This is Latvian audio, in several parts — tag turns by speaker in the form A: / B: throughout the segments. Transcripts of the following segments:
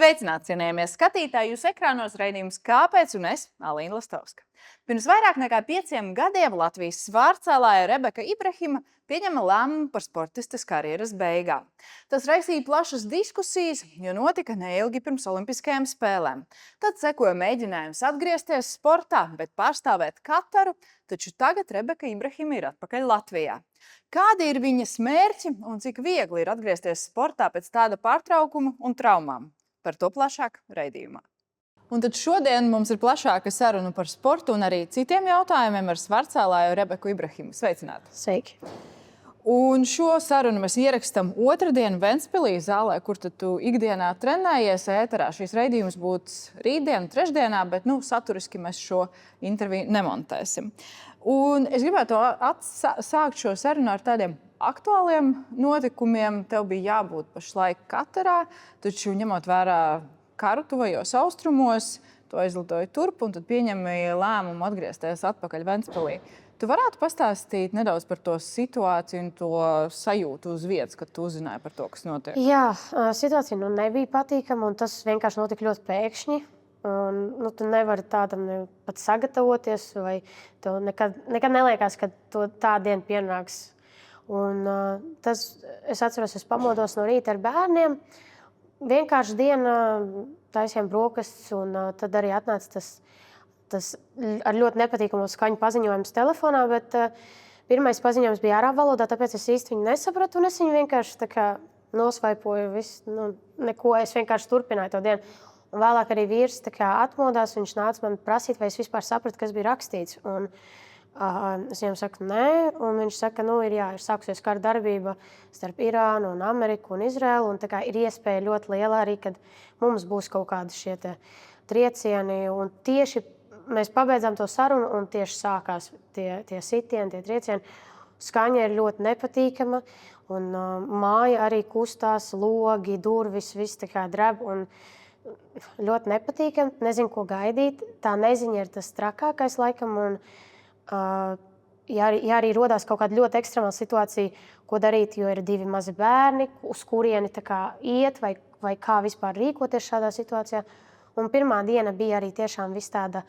A: Sveicināti, cienījamie skatītāji! Jūs ekrānos raidījums Kāpēc un es, Alīna Lastovska. Pirms vairāk nekā 5 gadiem Latvijas svārcēlāja Rebeka Ibrahima pieņēma lēmumu par sportistes karjeras beigām. Tas raisīja plašas diskusijas, jo notika neilgi pirms Olimpiskajām spēlēm. Tad sekoja mēģinājums atgriezties sportā, bet pārstāvēt Kataru, taču tagad Rebeka Ibrahima ir atpakaļ Latvijā. Kādi ir viņas mērķi un cik viegli ir atgriezties sportā pēc tāda pārtraukuma un traumām? Par to plašāk raidījumā. Un tad šodien mums ir plašāka saruna par sportu un arī citiem jautājumiem ar svārcēlāju Rebeku Ibrahimu. Sveicināti!
B: Sveiki!
A: Un šo sarunu mēs ierakstam otrdien Ventspilī zālē, kur tad tu ikdienā trenējies ēterā. Šīs raidījums būs rītdien, trešdienā, bet saturiski mēs šo interviju nemontēsim. Un es gribētu sākt šo sarunu ar tādiem aktuāliem notikumiem. Tev bija jābūt pašlaik Katarā, taču ņemot vērā karu tuvajos austrumos, to aizlidoja turp un tad pieņēma lēmumu atgriezties atpakaļ Ventspilī. Tu varētu pastāstīt nedaudz par to situāciju un to sajūtu uz vietas, kad tu uzzināji par to, kas notiek?
B: Jā, situācija nebija patīkama un tas vienkārši notika ļoti pēkšņi. Un, tu nevari tādam pat sagatavoties vai tev nekad neliekas, ka tā diena pienāks. Un, es atceros, es pamodos no rīta ar bērniem. Vienkārši diena taisījām brokastis un tad arī atnāca tas ar ļoti nepatīkamu skaņu paziņojums telefonā, bet pirmais paziņojums bija arābu valodā, tāpēc es īsti viņu nesapratu un es viņu vienkārši nosvaipoju visu, neko, es vienkārši turpināju to dienu. Un vēlāk arī vīrs atmodās, viņš nāca man prasīt, vai es vispār sapratu, kas bija rakstīts. Un, es viņam saku, nē, un viņš saka, ir sākusies kara darbība starp Irānu un Ameriku un Izraelu, un ir iespēja ļoti liela arī, kad mums būs kaut kādi šie triecieni, un tieši mēs pabeidzām to sarunu, un tieši sākās tie sitieni, tie triecieni. Skaņa ir ļoti nepatīkama, un māja arī kustās, logi, durvis, viss dreb, un ļoti nepatīkami, nezinu, ko gaidīt. Tā neziņa ir tas trakākais laikam, un ja arī rodās kaut kāda ļoti ekstremāla situācija, ko darīt, jo ir 2 mazi bērni, uz kurieni iet vai kā vispār rīkoties šādā situācijā. Un pirmā diena bija arī tiešām viss tāda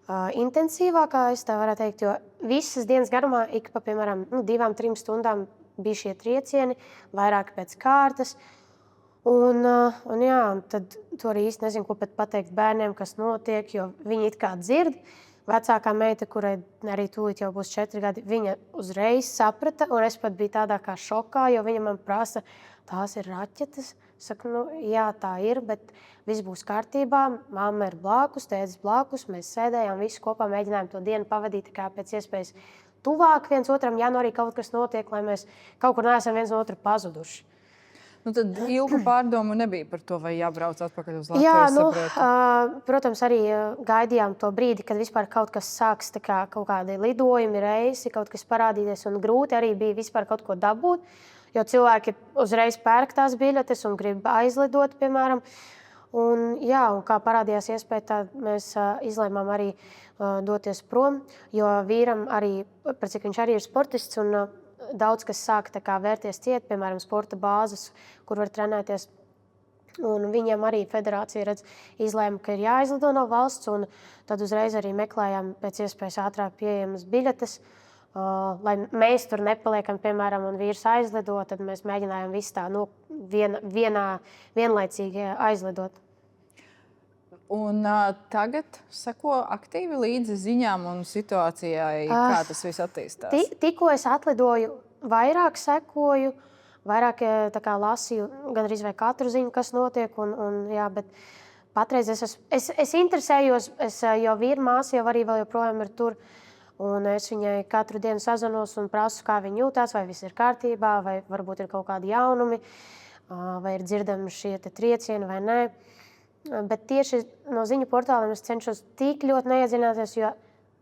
B: intensīvākā, es tā varētu teikt, jo visas dienas garumā ik pa, piemēram, 2-3 stundām bija šie triecieni, vairāk pēc kārtas. Un tad to arī īsti nezinu, ko pat pateikt bērniem, kas notiek, jo viņi it kā dzird. Vecākā meita, kurai arī tūlīt jau būs 4 gadi, viņa uzreiz saprata, un es pat biju tādā kā šokā, jo viņa man prasa, tās ir raķetes. Saku, jā, tā ir, bet viss būs kārtībā. Mamma ir blakus, tētis blakus, mēs sēdējām visi kopā, mēģinājām to dienu pavadīt kā pēc iespējas tuvāk viens otram, ja arī kaut kas notiek, lai mēs kaut kur neesam viens no otra pazuduši.
A: Tad ilgu pārdomu nebija par to, vai jābrauc atpakaļ uz Latviju?
B: Jā, protams, arī gaidījām to brīdi, kad vispār kaut kas sāks, kaut kādi lidojumi, reisi, kaut kas parādīties, un grūti arī bija vispār kaut ko dabūt, jo cilvēki uzreiz pērk tās biļetes un grib aizlidot, piemēram. Un kā parādījās iespēja, tad mēs izlēmām arī doties prom, jo vīram arī, par cik viņš arī ir sportists, un daudz kas sāk vērties ciet, piemēram, sporta bāzes, kur var trenēties. Un viņiem arī federācija izlēma, ka ir jāizlido no valsts, un tad uzreiz arī meklējām pēc iespējas ātrāk pieejamas biļetes, lai mēs tur nepaliekam, piemēram, un vīrs aizlido, tad mēs mēģinājām visu tā vienlaicīgi aizlidot.
A: Un tagad seko aktīvi līdzi ziņām un situācijai, kā tas viss attīstās?
B: Tikko es atlidoju, vairāk sekoju, vairāk lasīju gandrīz vai katru ziņu, kas notiek. Bet patreiz es interesējos, jo vīra māsa jau arī vēl joprojām ir tur. Un es viņai katru dienu sazinos un prasu, kā viņa jūtās, vai viss ir kārtībā, vai varbūt ir kaut kādi jaunumi, vai ir dzirdami šie triecieni vai nē. Bet tieši no ziņu portāliem es cenšos tik ļoti neiedziļināties, jo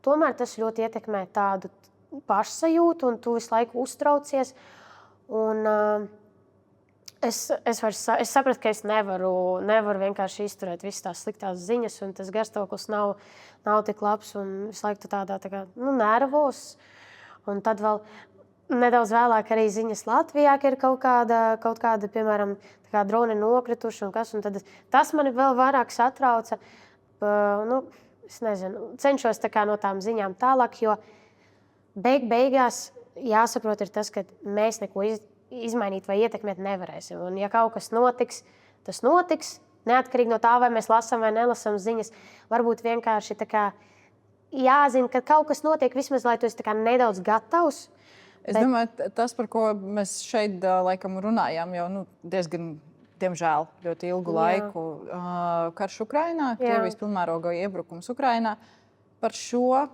B: tomēr tas ļoti ietekmē tādu pašsajūtu, un tu visu laiku uztraucies. Un es sapratu, ka es nevaru vienkārši izturēt visas tās sliktās ziņas, un tas garstāvoklis nav tik labs, un visu laiku tu tādā nervos. Un tad vēl nedaudz vēlāk arī ziņas Latvijā, ka ir kaut kāda piemēram, droni nokrituši un kas. Un tas mani vēl vairāk satrauca. Es nezinu, cenšos no tām ziņām tālāk, jo beigās jāsaprot ir tas, ka mēs neko izmainīt vai ietekmēt nevarēsim. Un ja kaut kas notiks, tas notiks. Neatkarīgi no tā, vai mēs lasām vai nelasām ziņas, varbūt vienkārši jāzina, ka kaut kas notiek, vismaz lai tu esi nedaudz gatavs.
A: Es domāju, tas, par ko mēs šeit laikam runājām, jau diezgan, diemžēl, ļoti ilgu laiku. Karš Ukrainā, Krievijas pilnmēroga iebrukums Ukrainā. Par šo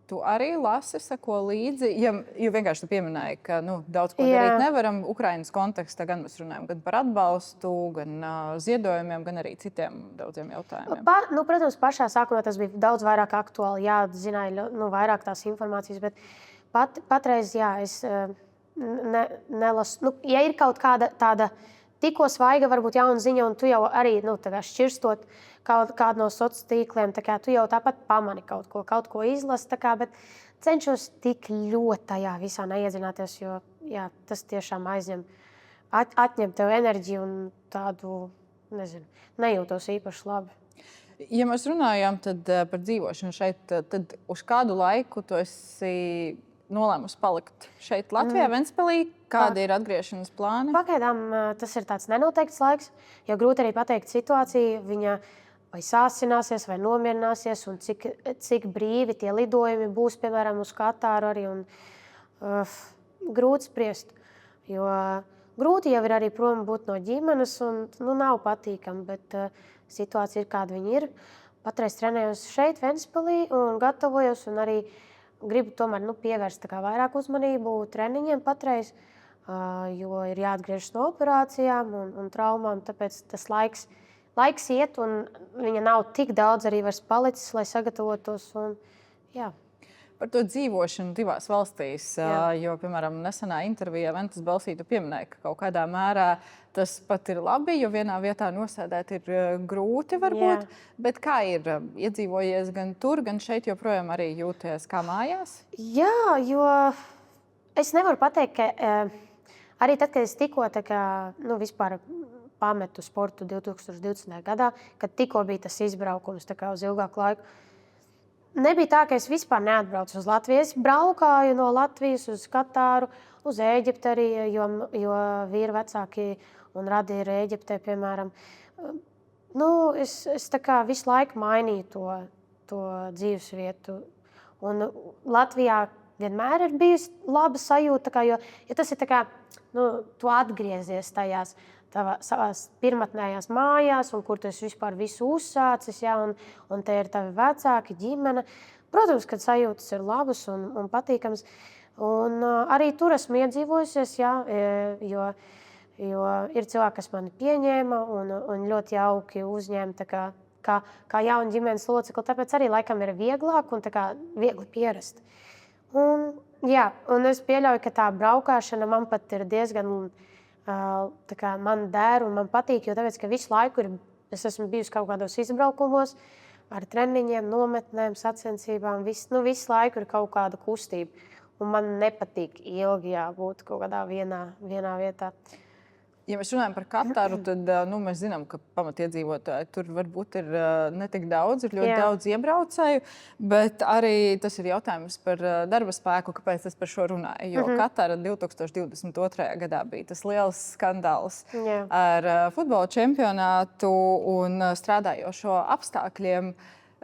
A: tu arī lasi, seko līdzi, jo vienkārši tu pieminēji, ka daudz ko darīt nevaram. Ukrainas kontekstā gan mēs runājam gan par atbalstu, gan ziedojumiem, gan arī citiem daudziem jautājumiem.
B: Protams, pašā sākumā tas bija daudz vairāk aktuāli, zināja vairāk tās informācijas, bet patreiz, es nelasu. Ja ir kaut kāda tāda tikko svaiga, varbūt jauna ziņa, un tu jau arī šķirstot kādu no sociāliem tīkliem, tu jau tāpat pamani kaut ko izlasi, bet cenšos tik ļoti tajā visā neiedzināties, jo tas tiešām atņem tev enerģiju un tādu, nezinu, nejūtos īpaši labi.
A: Ja mēs runājām par dzīvošanu šeit, tad uz kādu laiku tu esi nolēmusi palikt šeit Latvijā, Ventspilī? Kādi ir atgriešanās plāni?
B: Pagaidām tas ir tāds nenoteikts laiks, jo grūti arī pateikt situāciju, viņa vai sāsināsies, vai nomierināsies, un cik brīvi tie lidojumi būs, piemēram, uz Katāru arī. Grūti spriest, jo grūti jau ir arī prom būt no ģimenes, un nav patīkami, bet situācija ir, kāda viņa ir. Patreiz trenējos šeit, Ventspilī, un gatavojos, un arī gribu tomēr pievērst vairāk uzmanību treniņiem patreiz, jo ir jāatgriežas no operācijām un traumām, tāpēc tas laiks iet, un viņa nav tik daudz arī vairs palicis, lai sagatavotos.
A: Par to dzīvošanu divās valstīs, jo, piemēram, nesenā intervijā Ventas Balsī tu pieminēji, ka kaut kādā mērā tas pat ir labi, jo vienā vietā nosēdēt ir grūti varbūt. Bet kā ir iedzīvojies gan tur, gan šeit joprojām arī jūties kā mājās?
B: Jā, jo es nevaru pateikt, ka arī tad, kad es tikko vispār pametu sportu 2020. gadā, kad tikko bija tas izbraukums uz ilgāku laiku. Nebija tā, ka es vispār neatbraucu uz Latviju. Es braukāju no Latvijas uz Katāru, uz Ēģipti arī, jo vīri vecāki un radi ir Ēģiptē, piemēram. Es visu laiku mainīju to dzīvesvietu. Un Latvijā vienmēr ir bijusi laba sajūta, jo tas ir tu atgriezies tajās savās pirmotnējās mājās, un kur tu esi vispār visu uzsācis, un te ir tavi vecāki, ģimene. Protams, ka sajūtas ir labas un patīkamas. Un arī tur esmu iedzīvojusies, jo ir cilvēki, kas mani pieņēma un ļoti jauki uzņēma kā jaunu ģimenes locekli. Tāpēc arī laikam ir vieglāk un viegli pierast. Un es pieļauju, ka tā braukšana man pat ir diezgan man der un man patīk, jo tāpēc, ka visu laiku es esmu bijusi kaut kādos izbraukumos ar treniņiem, nometnēm, sacensībām. Visu laiku ir kaut kāda kustība. Un man nepatīk ilgi būt kaut kādā vienā vietā.
A: Ja mēs runājam par Katāru, tad mēs zinām, ka pamatiedzīvotāji tur varbūt ir ne tik daudz, ir ļoti daudz iebraucēju, bet arī tas ir jautājums par darba spēku, kāpēc es par šo runāju. Jo Katāra 2022. gadā bija tas liels skandāls ar futbola čempionātu un strādājošo apstākļiem.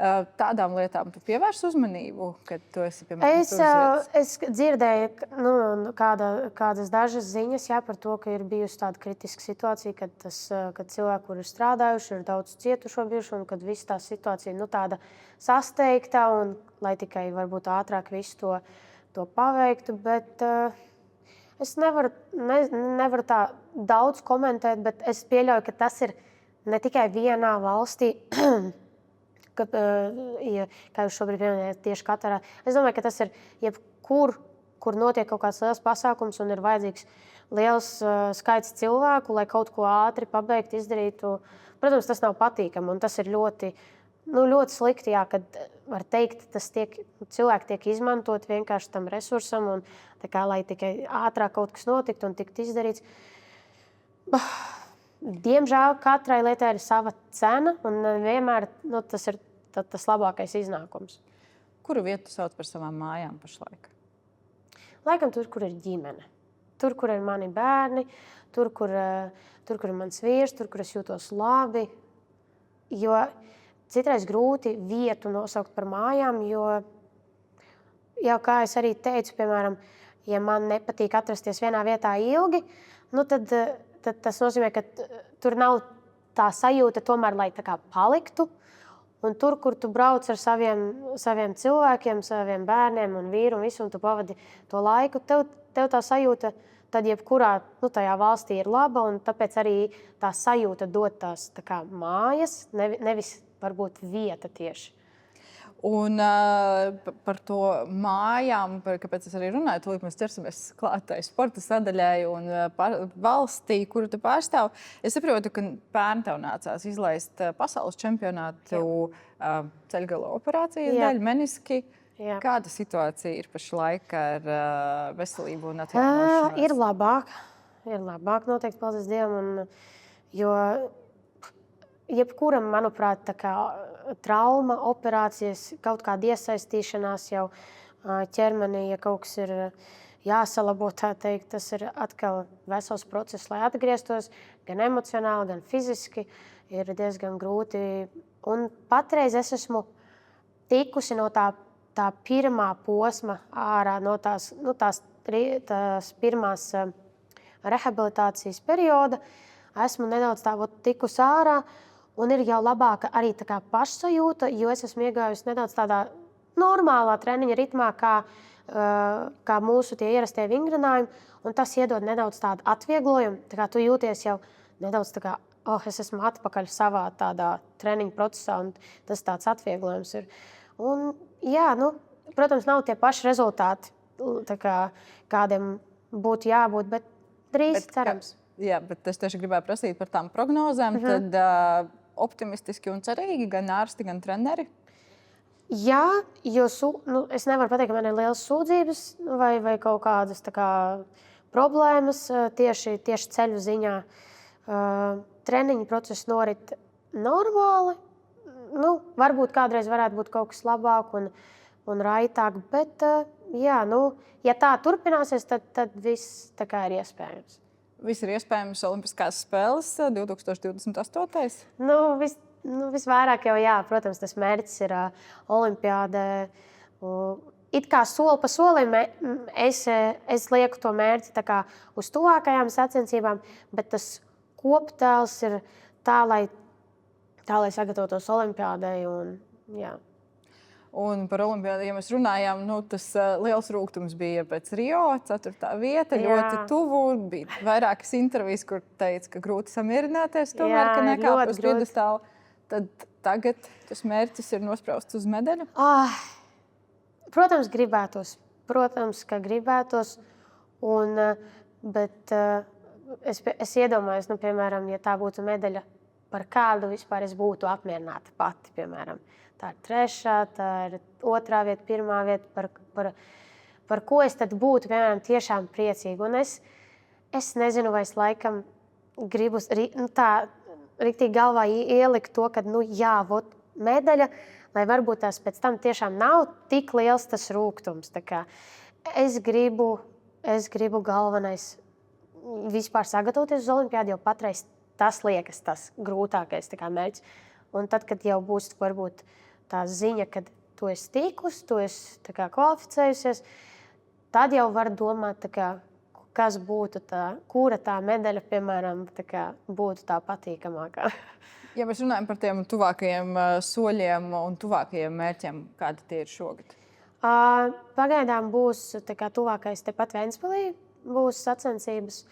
A: Tādām lietām tu pievērsi uzmanību, kad tu esi, piemēram,
B: Es dzirdēju kādas dažas ziņas par to, ka ir bijusi tāda kritiska situācija, kad cilvēki, kuri ir strādājuši, ir daudz cietušo bijuši, un kad viss tā situācija tāda sasteigta, un lai tikai varbūt ātrāk visu to paveiktu. Bet es nevaru tā daudz komentēt, bet es pieļauju, ka tas ir ne tikai vienā valstī, kā jūs šobrīd pieminējat, tieši Katarā. Es domāju, ka tas ir jebkur, kur notiek kaut kāds liels pasākums un ir vajadzīgs liels skaits cilvēku, lai kaut ko ātri pabeigtu, izdarītu. Protams, tas nav patīkami un tas ir ļoti ļoti slikti, jā, kad var teikt, cilvēki tiek izmantot vienkārši tam resursam, un lai tikai ātrāk kaut kas notiktu un tiktu izdarīts. Diemžēl katrai lietai ir sava cena, un vienmēr tas ir tas labākais iznākums.
A: Kuru vietu sauc par savām mājām pašlaik?
B: Laikam tur, kur ir ģimene. Tur, kur ir mani bērni, tur, kur ir mans vīrs, tur, kur es jūtos labi. Jo citreiz grūti vietu nosaukt par mājām, jo jau kā es arī teicu, piemēram, ja man nepatīk atrasties vienā vietā ilgi, tad tas nozīmē, ka tur nav tā sajūta tomēr, lai tā kā paliktu. Un tur, kur tu brauc ar saviem cilvēkiem, saviem bērniem un vīru un visu, un tu pavadi to laiku, tev tā sajūta tad jebkurā tajā valstī ir laba, un tāpēc arī tā sajūta dod tās tā kā mājas, nevis varbūt vieta tieši.
A: Un par to mājām, kāpēc es arī runāju, tūlīt mēs ķersimies klātai sporta sadaļai un valstī, kuru tu pārstāv. Es saprotu, ka pērn tev nācās izlaist pasaules čempionātu ceļgala operācijas dēļ, meniski. Jā. Kāda situācija ir pašlaik ar veselību un atjaunošanos?
B: Ir labāk, noteikti, paldies Dievam. Jo jebkuram, manuprāt, trauma, operācijas, kaut kāda iesaistīšanās jau ķermenī, ja kaut kas ir jāsalabo, tā teikt, tas ir atkal vesels process, lai atgrieztos, gan emocionāli, gan fiziski, ir diezgan grūti. Un patreiz es esmu tikusi no tā pirmā posma ārā, no tās pirmās rehabilitācijas perioda. Esmu nedaudz tikusi ārā, un ir jau labāka arī pašsajūta, jo es esmu iegājusi nedaudz tādā normālā treniņa ritmā, kā mūsu tie ierastie vingrinājumi, un tas iedod nedaudz tādu atvieglojumu. Tu jūties jau nedaudz es esmu atpakaļ savā tādā treniņa procesā, un tas tāds atvieglojums ir. Un, jā, protams, nav tie paši rezultāti, kādiem būtu jābūt, bet drīz cerams.
A: Jā, bet es tieši gribēju prasīt par tām prognozēm. Tad optimistiski un cerīgi gan ārsti, gan treneri?
B: Jā, jo es nevaru pateikt, ka man ir liels sūdzības vai kaut kādas problēmas tieši ceļu ziņā. Treniņu process norit normāli. Varbūt kādreiz varētu būt kaut kas labāk un raitāk, bet jā, ja tā turpināsies, tad viss ir iespējams.
A: Viss ir iespējams Olimpiskās spēles 2028.
B: Visvairāk jau, jā, protams, tas mērķis ir olimpiāde. It kā soli pa solim es lieku to mērķi uz tuvākajām sacensībām, bet tas koptēls ir tā, lai sagatavotos olimpiādei.
A: Un par olimpiādu, ja mēs runājām, tas liels rūgtums bija pēc Rio, 4. vieta, ļoti tuvu. Bija vairākas intervijas, kur teica, ka grūti samierināties tomēr, ka nekāp uz pjedestāla. Tad tagad tas mērķis ir nosprausts uz medaļu?
B: Protams, gribētos. Protams, ka gribētos. Bet es iedomājos, piemēram, ja tā būtu medaļa, par kādu vispār es būtu apmierināta pati, piemēram. Tā ir 3., tā ir 2. vieta, 1. vieta, par ko es tad būtu, piemēram, tiešām priecīga. Un es nezinu, vai es laikam gribu tā riktīgi galvā ielikt to, ka, medaļa, lai varbūt tās pēc tam tiešām nav tik liels tas rūgtums. Es gribu galvenais vispār sagatavoties uz olimpiādu, jo patreiz tas liekas tas grūtākais mērķis. Un tad, kad jau būs varbūt tā ziņa, ka tu esi tikusi, tu esi kvalificējusies, tad jau var domāt, kas būtu kura tā medaļa, piemēram, būtu tā patīkamākā.
A: Ja mēs runājam par tiem tuvākajiem soļiem un tuvākajiem mērķiem, kādi tie ir šogad?
B: Pagaidām būs tuvākais tepat Ventspilī, būs sacensības,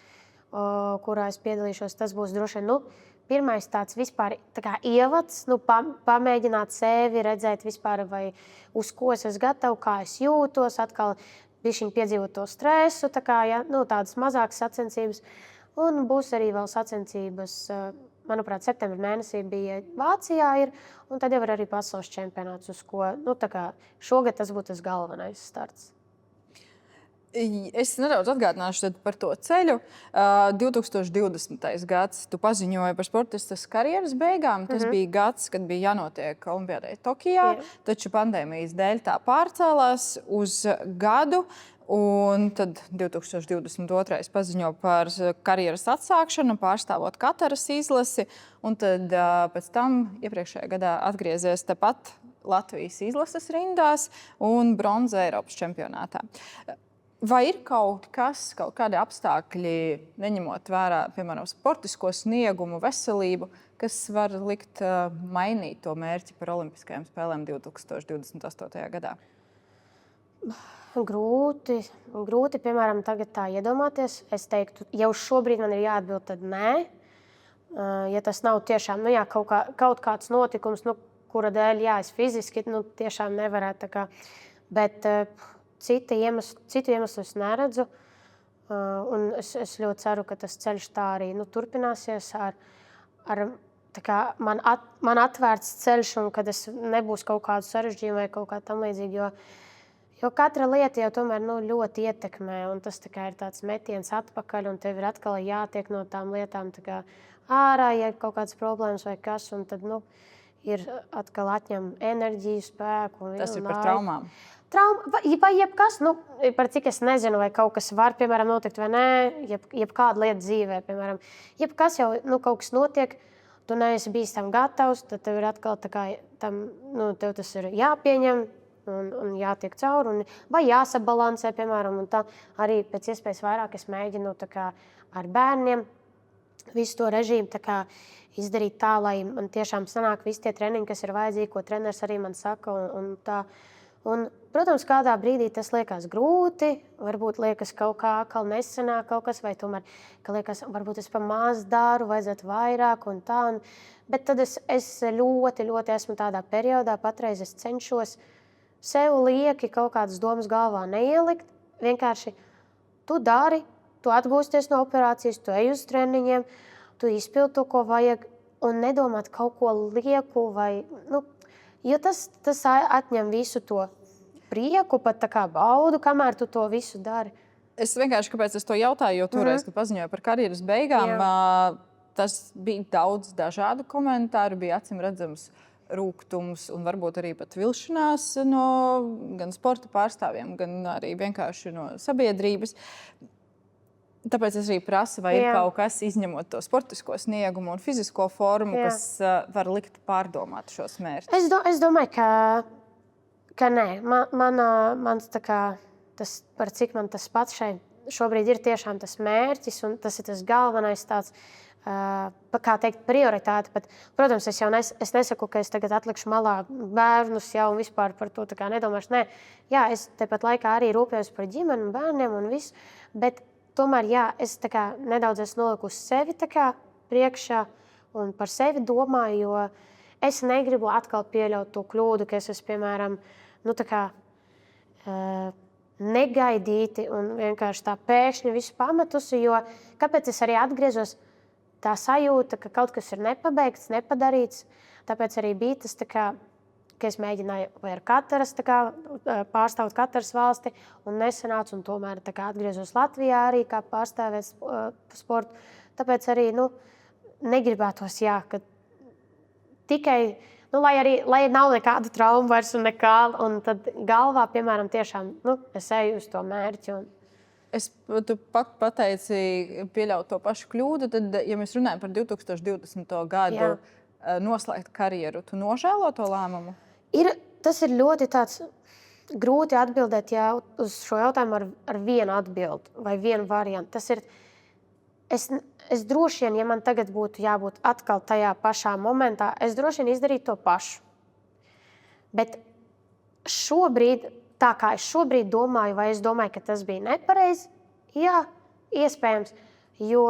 B: kurā es piedalīšos. Tas būs droši vien, pirmais tāds vispār ievads, pamēģināt sevi, redzēt vispār, vai uz ko es esmu gatava, kā es jūtos, atkal bišķiņ piedzīvot to stresu, tādas mazākas sacensības. Un būs arī vēl sacensības manuprāt, septembrī mēnesī bija Vācijā, un tad jau ir arī pasaules čempionāts, uz ko šogad tas būtu tas galvenais starts.
A: Es nedaudz atgādināšu par to ceļu. 2020. gads, tu paziņoji par sportistas karjeras beigām. Tas bija gads, kad bija jānotiek Olimpiādai Tokijā, taču pandēmijas dēļ tā pārcēlās uz gadu. Un tad 2022. paziņo par karjeras atsākšanu, pārstāvot Kataras izlasi. Un tad pēc tam iepriekšējā gadā atgriezies tepat Latvijas izlases rindās un bronza Eiropas čempionātā. Vai ir kaut kādi apstākļi, neņemot vērā, piemēram, sportisko sniegumu, veselību, kas var likt mainīt to mērķi par Olimpiskajām spēlēm 2028. gadā?
B: Grūti, piemēram, tagad tā iedomāties. Es teiktu, ja uz šobrīd man ir jāatbild, tad nē. Ja tas nav tiešām kaut kāds notikums, kura dēļ es fiziski tiešām nevarētu. Bet citu iemeslu es neredzu. Un es ļoti ceru, ka tas ceļš tā arī turpināsies ar man atvērts ceļš, un kad es nebūs kaut kādu sarežģījumu vai kaut kā tam līdzīgu. Jo katra lieta jau tomēr ļoti ietekmē, un tas ir tāds metiens atpakaļ, un tev ir atkal jātiek no tām lietām ārā, ja ir kaut kādas problēmas vai kas, un tad ir atkal atņem enerģiju, spēku.
A: Tas ir par traumām.
B: Vai jebkas, par cik es nezinu, vai kaut kas var, piemēram, notikt vai nē, jebkāda lieta dzīvē, piemēram. Jebkas jau kaut kas notiek, tu neesi bijis tam gatavs, tad tev ir atkal tev tas ir jāpieņem, un jātiek cauri, vai jāsabalansē, piemēram, un tā arī pēc iespējas vairāk es mēģinu ar bērniem visu to režīmu izdarīt tā, lai man tiešām sanāk visi tie treniņi, kas ir vajadzīgi, ko treneris arī man saka, un tā. Un, protams, kādā brīdī tas liekas grūti, varbūt liekas kaut kā atkal nesanāk kaut kas, vai tomēr, ka liekas, varbūt es pa maz daru, vajadzētu vairāk un tā. Bet tad es ļoti, ļoti esmu tādā periodā, patreiz es cenšos sev lieki kaut kādas domas galvā neielikt. Vienkārši tu dari, tu atgūsties no operācijas, tu ej uz treniņiem, tu izpildi to, ko vajag, un nedomāt kaut ko lieku. Jo tas atņem visu to prieku, pat baudu, kamēr tu to visu dari.
A: Es vienkārši, kāpēc es to jautāju, jo toreiz, kad paziņoju par karjeras beigām, tas bija daudz dažādu komentāru, bija acīm redzams rūgtums un varbūt arī pat vilšanās no gan sporta pārstāvjiem, gan arī vienkārši no sabiedrības. Tāpēc es arī prasu, vai ir kaut kas, izņemot to sportisko sniegumu un fizisko formu, kas var likt pārdomāt šos mērķus.
B: Es domāju, ka nē. Mans tas, par cik man tas pats šobrīd ir tiešām tas mērķis, un tas ir tas galvenais tāds, kā teikt, prioritāte. Bet, protams, es nesaku, ka es tagad atlikšu malā bērnus un vispār par to nedomāšu. Nē, es tepat laikā arī rūpējos par ģimeni un bērniem un visu, bet tomēr, es nedaudz esmu nolikusi sevi priekšā un par sevi domāju, jo es negribu atkal pieļaut to kļūdu, ka es esmu, piemēram, negaidīti un vienkārši tā pēkšņi visu pametusi, jo kāpēc es arī atgriezos, tā sajūta, ka kaut kas ir nepabeigts, nepadarīts, tāpēc arī bija tas, ka es mēģināju vai ar Kataras, pārstāvot Kataras valsti, un nesanācu, un tomēr atgriezos Latvijā arī kā pārstāvēt sportu. Tāpēc arī negribētos, ka tikai, lai nav nekāda trauma vairs un nekā, un tad galvā, piemēram, tiešām, es eju uz to mērķi.
A: Tu pateici pieļaut to pašu kļūdu, tad, ja mēs runājam par 2020. gadu noslēgt karjeru, tu nožēlo to lēmumu?
B: Tas ir ļoti grūti atbildēt uz šo jautājumu ar vienu atbildi vai vienu variantu. Es droši vien, ja man tagad būtu jābūt atkal tajā pašā momentā, es droši vien izdarītu to pašu. Bet šobrīd, tā kā es šobrīd domāju, vai es domāju, ka tas bija nepareizi? Jā, iespējams, jo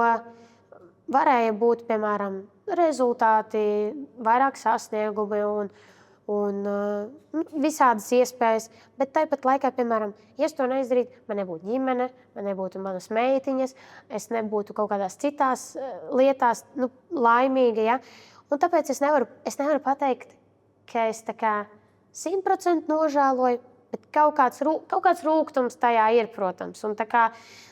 B: varēja būt, piemēram, rezultāti, vairāk sasniegumi un visādas iespējas. Bet tāpat laikā, piemēram, ja es to neizdarītu, man nebūtu ģimene, man nebūtu manas meitiņas, es nebūtu kaut kādās citās lietās laimīga. Ja? Un tāpēc es nevaru pateikt, ka es 100% nožēloju, bet kaut kāds rūgtums tajā ir, protams. Un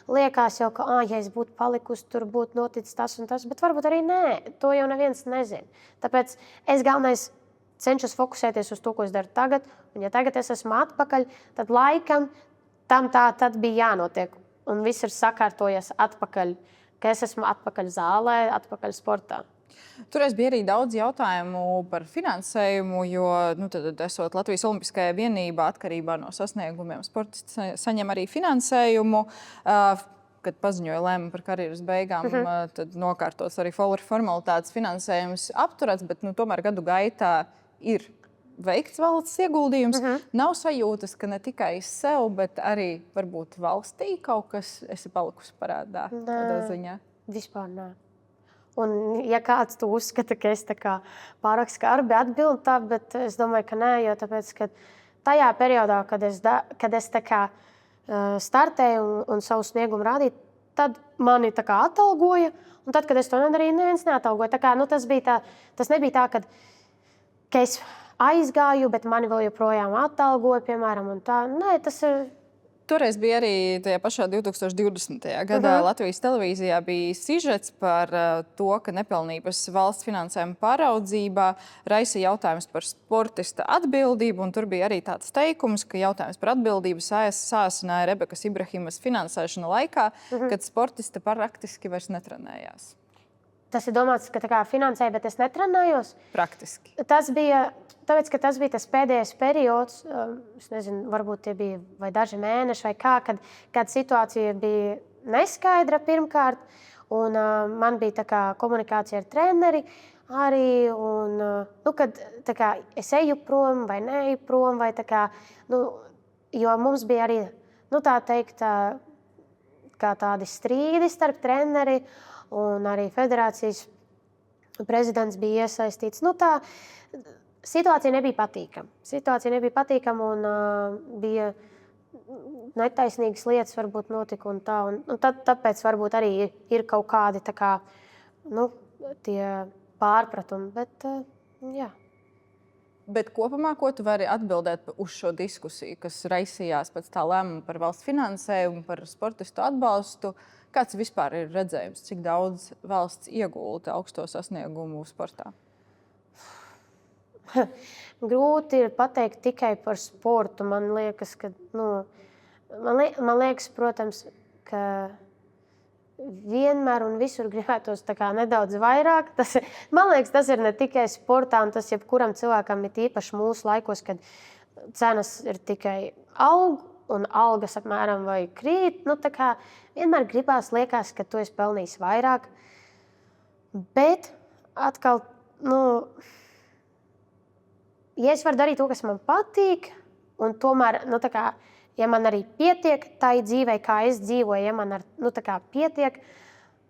B: liekas jau, ka, ja es būtu palikusi, tur būtu noticis tas un tas, bet varbūt arī nē, to jau neviens nezina. Tāpēc es galvenais cenšos fokusēties uz to, ko es daru tagad, un ja tagad es esmu atpakaļ, tad laikam tam tad bija jānotiek. Un viss ir sakārtojies atpakaļ, ka es esmu atpakaļ zālē, atpakaļ sportā.
A: Toreiz bija arī daudz jautājumu par finansējumu, jo tad esot Latvijas Olimpiskajā vienībā atkarībā no sasniegumiem, sportisti saņem arī finansējumu. Kad paziņoja lēmumu par karjeras beigām, tad nokārtots arī formalitātes finansējums apturēts, bet tomēr gadu gaitā ir veikts valsts ieguldījums. Nav sajūtas, ka ne tikai sev, bet arī varbūt valstī kaut kas esi palikusi parādā tādā ziņā?
B: Vispār nē. Un, ja kāds to uzskata, ka es pārāk skarbi atbildu tā, bet es domāju, ka nē, jo tāpēc, ka tajā periodā, kad es startēju un savu sniegumu rādīju, tad mani atalgoja, un tad, kad es to nedarīju, neviens neatalgoja. Tas nebija tā, ka es aizgāju, bet mani vēl joprojām atalgoja, piemēram, un tā. Nē, tas ir...
A: Toreiz bija arī tajā pašā 2020. gadā Latvijas televīzijā bija sižets par to, ka nepilnības valsts finansējuma pāraudzībā raisa jautājums par sportista atbildību. Un tur bija arī tāds teikums, ka jautājums par atbildību sāsināja Rebekas Ibrahimas finansēšana laikā, kad sportista praktiski vairs netrenējās.
B: Tas ir domāts, ka finansēja, bet es netrenējos.
A: Praktiski.
B: Tas bija tas pēdējais periods, es nezinu, varbūt tie bija vai daži mēneši, vai kad situācija bija neskaidra pirmkārt. Un, man bija komunikācija ar treneri arī. Un, kad es eju prom vai neeju prom, vai jo mums bija arī tā teikt, kā tādi strīdi starp treneri. Un arī federācijas prezidents bija iesaistīts. Situācija nebija patīkama. Un bija netaisnīgas lietas, varbūt notika un tā. Un tāpēc varbūt arī ir kaut kādi tie pārpratumi. Jā.
A: Bet kopumā, ko tu vari atbildēt uz šo diskusiju, kas raisījās pēc tā lēmuma par valsts finansējumu, par sportistu atbalstu? Kāds vispār ir redzējums, cik daudz valsts iegulda augsto sasniegumu sportā?
B: Grūti ir pateikt tikai par sportu. Man liekas, protams, ka vienmēr un visur gribētos nedaudz vairāk. Man liekas, tas ir ne tikai sportā, un tas jebkuram cilvēkam ir īpaši mūsu laikos, kad cenas ir tikai aug. Un algas apmēram vai krīt. Vienmēr gribās, liekas, ka tu esi pelnījis vairāk. Bet atkal, ja es varu darīt to, kas man patīk, un tomēr, ja man arī pietiek tai dzīvei, kā es dzīvoju, ja man pietiek,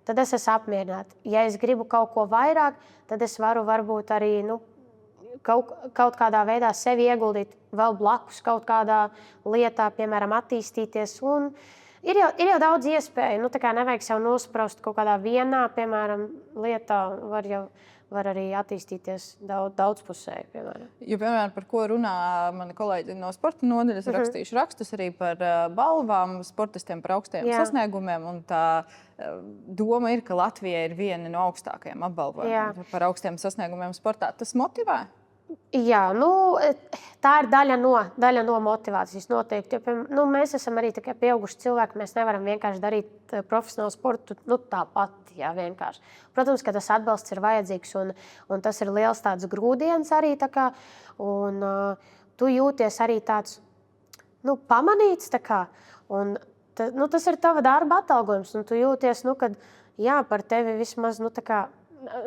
B: tad es esmu apmierināta. Ja es gribu kaut ko vairāk, tad es varu varbūt arī kaut kādā veidā sevi ieguldīt vēl blakus kaut kādā lietā, piemēram, attīstīties. Un ir jau daudz iespēju. Nevajag sev nospraust kaut kādā vienā, piemēram, lietā. Var arī attīstīties daudzpusēji.
A: Piemēram, par ko runā mani kolēģi no sporta nodaļas, rakstījuši rakstus arī par balvām sportistiem par augstajiem sasniegumiem. Un tā doma ir, ka Latvija ir viena no augstākajiem apbalvojumiem par augstiem sasniegumiem sportā. Tas motivē?
B: Jā, tā ir daļa no motivācijas noteikti. Mēs esam arī pieauguši cilvēki. Mēs nevaram vienkārši darīt profesionālu sportu tāpat. Jā, vienkārši. Protams, ka tas atbalsts ir vajadzīgs un tas ir liels tāds grūdienis arī. Un tu jūties arī tāds pamanīts. Tas ir tava darba atalgojums. Un tu jūties, kad par tevi vismaz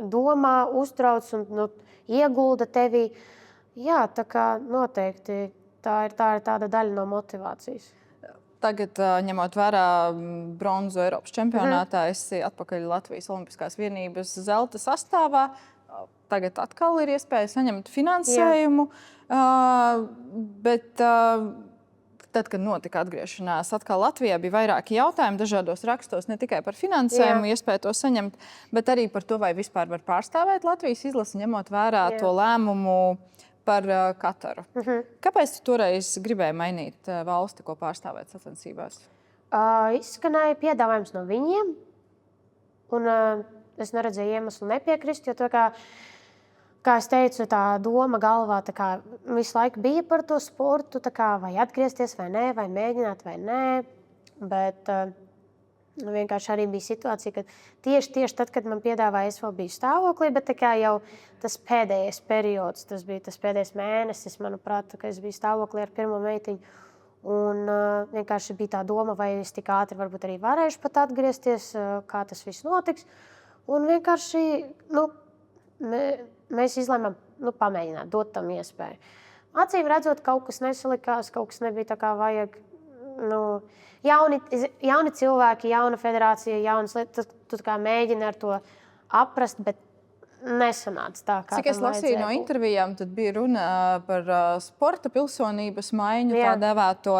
B: domā, uztrauc un iegulda tevī. Jā, noteikti tā ir tāda daļa no motivācijas.
A: Tagad, ņemot vērā bronzu Eiropas čempionātā, esi atpakaļ Latvijas Olimpiskās vienības zelta sastāvā. Tagad atkal ir iespēja saņemt finansējumu. Bet tad, kad notika atgriešanās, atkal Latvijā bija vairāki jautājumi dažādos rakstos, ne tikai par finansējumu, iespēju to saņemt, bet arī par to, vai vispār var pārstāvēt Latvijas izlasi, ņemot vērā to lēmumu par Kataru. Kāpēc tu toreiz gribēji mainīt valsti, ko pārstāvēt sacensībās?
B: Izskanēja piedāvājums no viņiem, un es neredzēju iemeslu nepiekrist, jo to kā es teicu, tā doma galvā visu laiku bija par to sportu, vai atgriezties vai nē, vai mēģināt vai nē. Bet vienkārši arī bija situācija, ka tieši tad, kad man piedāvāja, es vēl biju stāvoklī, bet jau tas pēdējais periods, tas bija tas pēdējais mēnesis, manuprāt, kad es biju stāvoklī ar pirmo meitiņu. Un vienkārši bija tā doma, vai es tik ātri varbūt arī varēšu pat atgriezties, kā tas viss notiks. Un vienkārši, mēs izlēmām pamēģināt, dot tam iespēju. Acīm redzot, kaut kas nesalikās, kaut kas nebija tā kā vajag. Jauni cilvēki, jauna federācija, jaunas lietas, tu mēģini ar to aprast, bet nesanāca tā, kā
A: cik es lasīju no intervijām, tad bija runa par sporta pilsonības maiņu, tā devēto,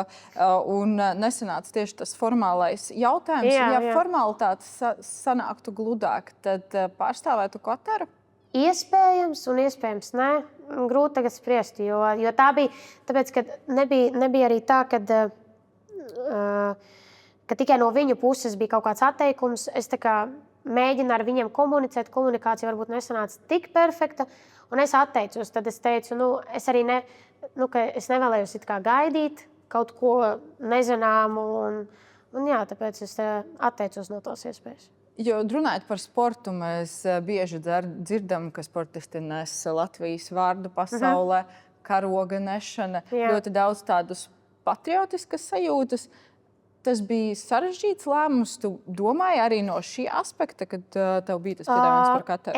A: un nesanāca tieši tas formālais jautājums. Ja formalitātes sanāktu gludāk, tad pārstāvētu Kataru?
B: Iespējams un iespējams nē. Grūti tagad spriest, jo tā bija, tāpēc, ka nebija arī tā, ka tikai no viņu puses bija kaut kāds atteikums. Es mēģināju ar viņiem komunicēt, komunikācija varbūt nesanāca tik perfekta, un es atteicos. Tad es teicu, es arī es nevēlējos gaidīt kaut ko nezināmu, un tāpēc es atteicos no tās iespējas.
A: Jo runājot par sportu, mēs bieži dzirdam, ka sportisti nes Latvijas vārdu pasaulē, karoga nešana, ļoti daudz tādas patriotiskas sajūtas. Tas bija sarežģīts lēmums. Tu domāji arī no šī aspekta, kad tev bija tas piedāvājums par Kataru?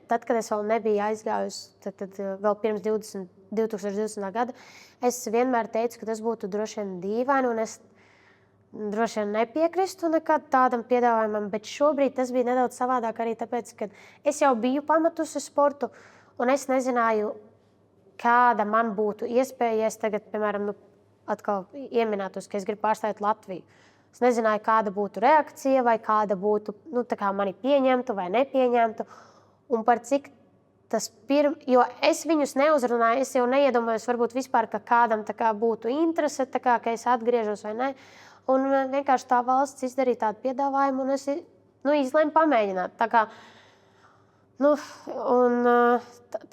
B: Tad, kad es vēl nebiju aizgājusi, tad vēl pirms 2020. gada, es vienmēr teicu, ka tas būtu droši vien dīvaini, un es droši vien nepiekristu nekad tādam piedāvājumam, bet šobrīd tas bija nedaudz savādāk arī tāpēc, ka es jau biju pametusi sportu, un es nezināju, kāda man būtu iespēja, ja es tagad, piemēram, atkal ieminētos, ka es gribu pārstāvēt Latviju. Es nezināju, kāda būtu reakcija, vai kāda būtu, mani pieņemtu vai nepieņemtu, un par cik tas jo es viņus neuzrunāju, es jau neiedomājos varbūt vispār, ka kādam būtu interese, ka es atgriežos vai ne. Un vienkārši tā valsts izdarīja tādu piedāvājumu, un es izlēmu pamēģināt.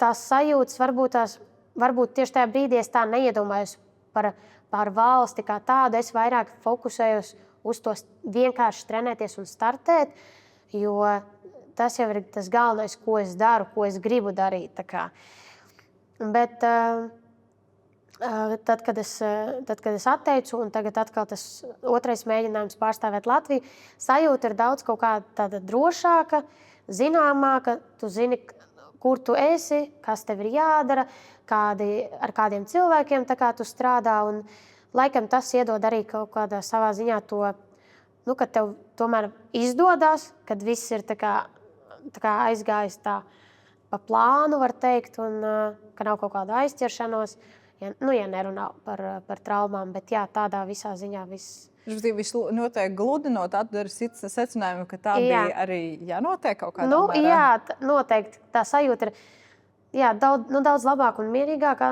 B: Tās sajūtas varbūt tieši tajā brīdī es tā neiedomājos par valsti kā tādu. Es vairāk fokusējos uz to vienkārši trenēties un startēt, jo tas jau ir tas galvenais, ko es daru, ko es gribu darīt. Bet tad, kad es atteicu, un tagad atkal tas otrais mēģinājums pārstāvēt Latviju, sajūta ir daudz kaut kā tāda drošāka, zināmāka. Tu zini, kur tu esi, kas tev ir jādara, ar kādiem cilvēkiem tu strādā. Un, laikam tas iedod arī kaut kādā savā ziņā to, ka tev tomēr izdodas, kad viss ir aizgājis tā pa plānu, var teikt, un ka nav kaut kāda aizķeršanos. Ja nerunā par traumām, bet tādā visā ziņā viss.
A: Viss notiek gludi, no tā dara secinājumu, ka tā bija arī jānotiek kaut kādā mērā.
B: Jā, noteikti. Tā sajūta ir daudz labāk un mierīgāk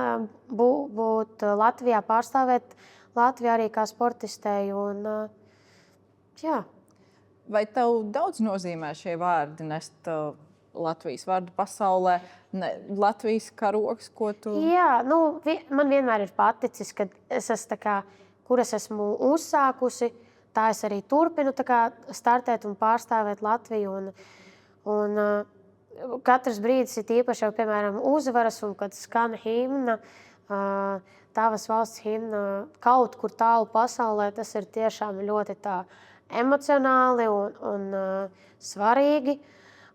B: būt Latvijā, pārstāvēt Latviju arī kā sportistei.
A: Vai tev daudz nozīmē šie vārdi nest Latvijas vārdu pasaulē, Latvijas karogs, ko tu...
B: Jā, man vienmēr ir paticis, ka es esmu kur es esmu uzsākusi, tā es arī turpinu startēt un pārstāvēt Latviju. Un katrs brīdis ir īpaši jau, piemēram, uzvaras, un kad skan himna, tavas valsts himna kaut kur tālu pasaulē, tas ir tiešām ļoti tā emocionāli un svarīgi.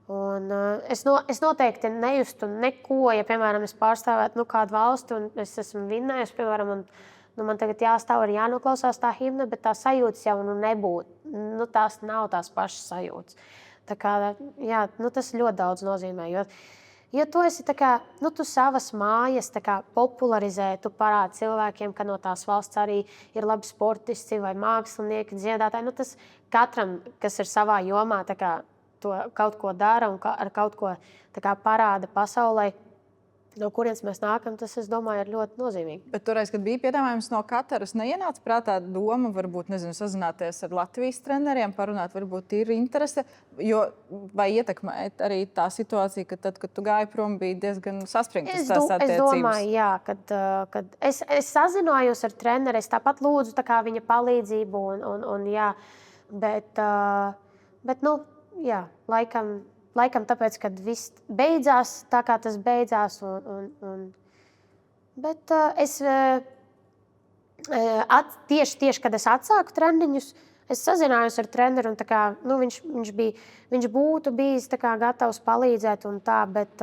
B: Un es noteikti nejustu neko, ja, piemēram, es pārstāvētu kādu valsti un es esmu vinnējusi, piemēram, un man tagad jāstāv un jānoklausās tā himna, bet tā sajūtas jau nebūtu. Tās nav tās pašas sajūtas. Tā kā, tas ļoti daudz nozīmē, Jo tu esi tā kā, nu, tu savas mājas tā kā popularizē, tu parādi cilvēkiem, ka no tās valsts arī ir labi sportisti vai mākslinieki, dziedātāji. Nu, tas katram, kas ir savā jomā, tā kā to kaut ko dara un ar kaut ko tā kā parāda pasaulē, no kurienes mēs nākam, tas, es domāju, ir ļoti nozīmīgi.
A: Bet toreiz, kad bija piedāvājums no Kataras, neienāca prātā doma, varbūt, nezinu, sazināties ar Latvijas treneriem, parunāt, varbūt ir interese, jo vai ietekmēt arī tā situācija, ka tad, kad tu gāji prom, bija diezgan saspringtas tās attiecības?
B: Es domāju, jā, kad es sazinājos ar treneri, es tāpat lūdzu tā kā viņa palīdzību un jā, bet nu, jā, Laikam tāpēc, kad viss beidzās tā, kā tas beidzās. Bet es tieši, kad es atsāku treniņus, es sazinājos ar treneru. Un, kā, nu, viņš būtu bijis tā kā, gatavs palīdzēt, un tā, bet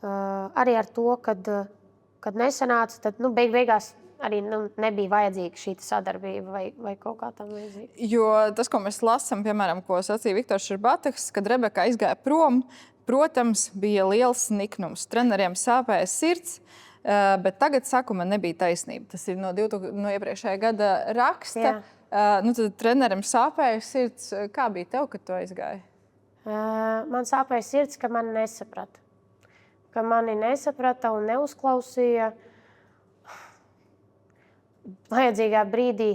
B: arī ar to, kad nesanāca, tad nu, beigās arī nebija vajadzīga šī sadarbība vai kaut kā tam līdzīga.
A: Jo tas, ko mēs lasām, piemēram, ko sacīja Viktors Šerbateks, kad Rebeka aizgāja prom, protams, bija liels niknums. Treneriem sāpēja sirds, bet tagad saku, man nebija taisnība. Tas ir no iepriekšējā gada raksta. Nu, tad trenerim sāpēja sirds. Kā bija tev, kad tu aizgāji?
B: Man sāpēja sirds, ka mani nesaprata. Ka mani nesaprata un neuzklausīja. Vajadzīgā brīdī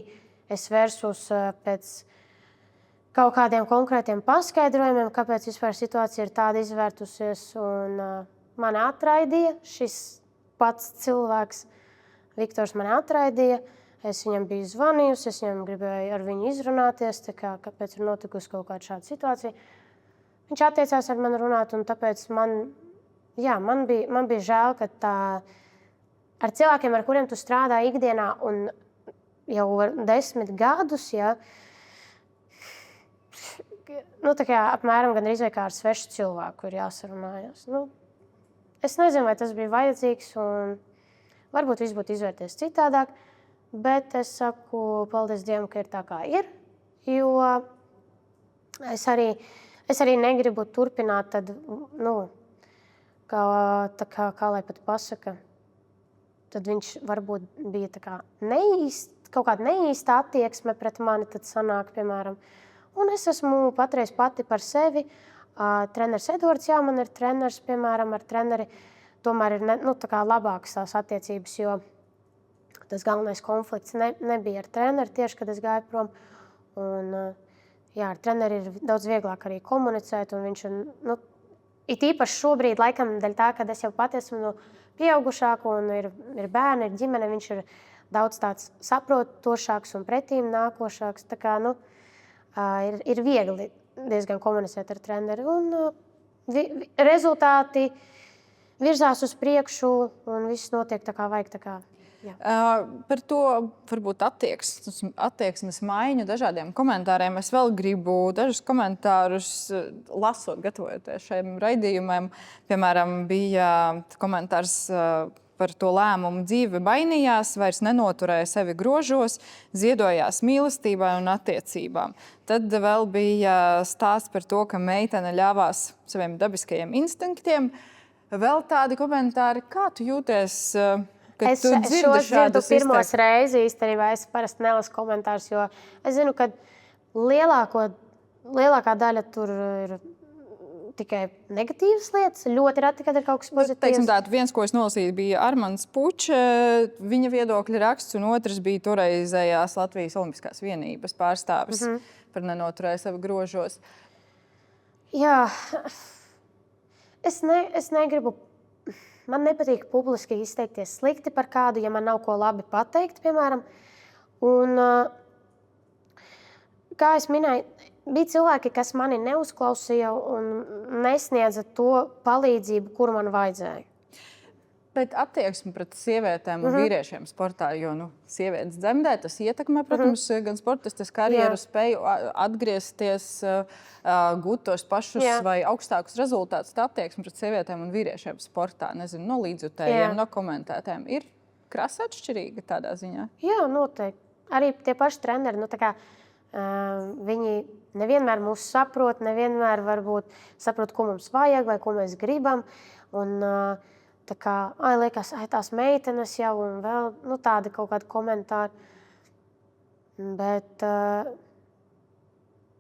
B: es vērsos pēc kaut kādiem konkrētiem paskaidrojumiem, kāpēc vispār situācija ir tāda izvērtusies. Mani atraidīja šis pats cilvēks. Viktors mani atraidīja. Es viņam biju zvanījusi, es viņam gribēju ar viņu izrunāties, kāpēc ir notikusi kaut kāda šāda situācija. Viņš attiecās ar mani runāt, un tāpēc man bija žēl, ka tā ar cilvēkiem, ar kuriem tu strādā ikdienā un jau 10 gadus, ja, nu, tā kā apmēram gandrīz vai kā ar svešu cilvēku ir jāsarunājas. Nu, es nezinu, vai tas bija vajadzīgs, un varbūt viss būtu izvērties citādāk, bet es saku paldies Dievam, ka ir tā, kā ir, jo es arī negribu turpināt tad, nu, kā lai pat pasaka, tad viņš varbūt bija tā kā kaut kāda neīsta attieksme pret mani, tad sanāk, piemēram. Un es esmu patreiz pati par sevi. Treneris Edvards, jā, man ir treneris, piemēram, ar treneri. Tomēr ir tā kā labākas tās attiecības, jo tas galvenais konflikts nebija ar treneri tieši, kad es gāju prom. Un, jā, ar treneri ir daudz vieglāk arī komunicēt, un viņš ir, nu, it īpaši šobrīd, laikam, dēļ tā, kad es jau pati esmu pieaugušāku un ir bērni, ir ģimene, viņš ir daudz tāds saprotošāks un pretīm nākošāks. Tā kā, nu, ir viegli diezgan komunicēt ar treneri. Un rezultāti virzās uz priekšu un viss notiek tā kā vajag. Tā kā,
A: par to varbūt attieksmes maiņu dažādiem komentāriem. Es vēl gribu dažus komentārus lasot, gatavojoties šiem raidījumiem. Piemēram, bija komentārs par to lēmumu: dzīve mainījās, vairs nenoturēja sevi grožos, ziedojās mīlestībai un attiecībām. Tad vēl bija stāsts par to, ka meitene ļāvās saviem dabiskajiem instinktiem. Vēl tādi komentāri, kā tu jūties?
B: Es dzirdu pirmos reizi, īstenībā es parasti nelasu komentārus, jo es zinu, ka lielākā daļa tur ir tikai negatīvas lietas. Ļoti reti, kad ir kaut kas pozitīvs.
A: Teiksim tā, viens, ko es nolasīju, bija Armands Pučs, viņa viedokļa raksts, un otrs bija toreizējās Latvijas Olimpiskās vienības pārstāvis par nenoturēju sevi grožos.
B: Jā, es negribu. Man nepatīk publiski izteikties slikti par kādu, ja man nav ko labi pateikt, piemēram. Un, kā es minēju, bija cilvēki, kas mani neuzklausīja un nesniedza to palīdzību, kuru man vajadzēja.
A: Bet attieksme pret sievietēm un vīriešiem sportā, jo sievietes dzemdē, tas ietekmē, protams, gan sportistes karjeru, spēju atgriezties, gūt tos pašus vai augstākus rezultātus. Tā attieksme pret sievietēm un vīriešiem sportā, nezinu, no līdzjutējiem, no komentētājiem, ir krasa atšķirīga tādā ziņā?
B: Jā, noteikti. Arī tie paši treneri, Viņi nevienmēr mūs saprot, nevienmēr varbūt saprot, ko mums vajag vai ko mēs gribam. Un, tā kā, liekas, tās meitenes jau un vēl tādi kaut kādi komentāri. Bet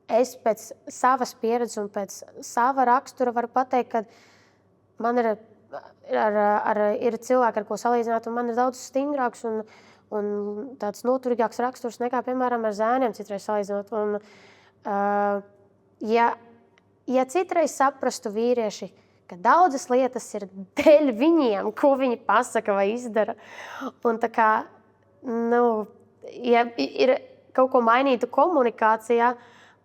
B: es pēc savas pieredzes un pēc sava rakstura varu pateikt, ka man ir cilvēki, ar ko salīdzināt, un man ir daudz stingrāks un tāds noturīgāks raksturs nekā, piemēram, ar zēniem citreiz salīdzinot. Un, ja citreiz saprastu vīrieši, ka daudzas lietas ir dēļ viņiem, ko viņi pasaka vai izdara, un tā kā, ja ir kaut ko mainītu komunikācijā,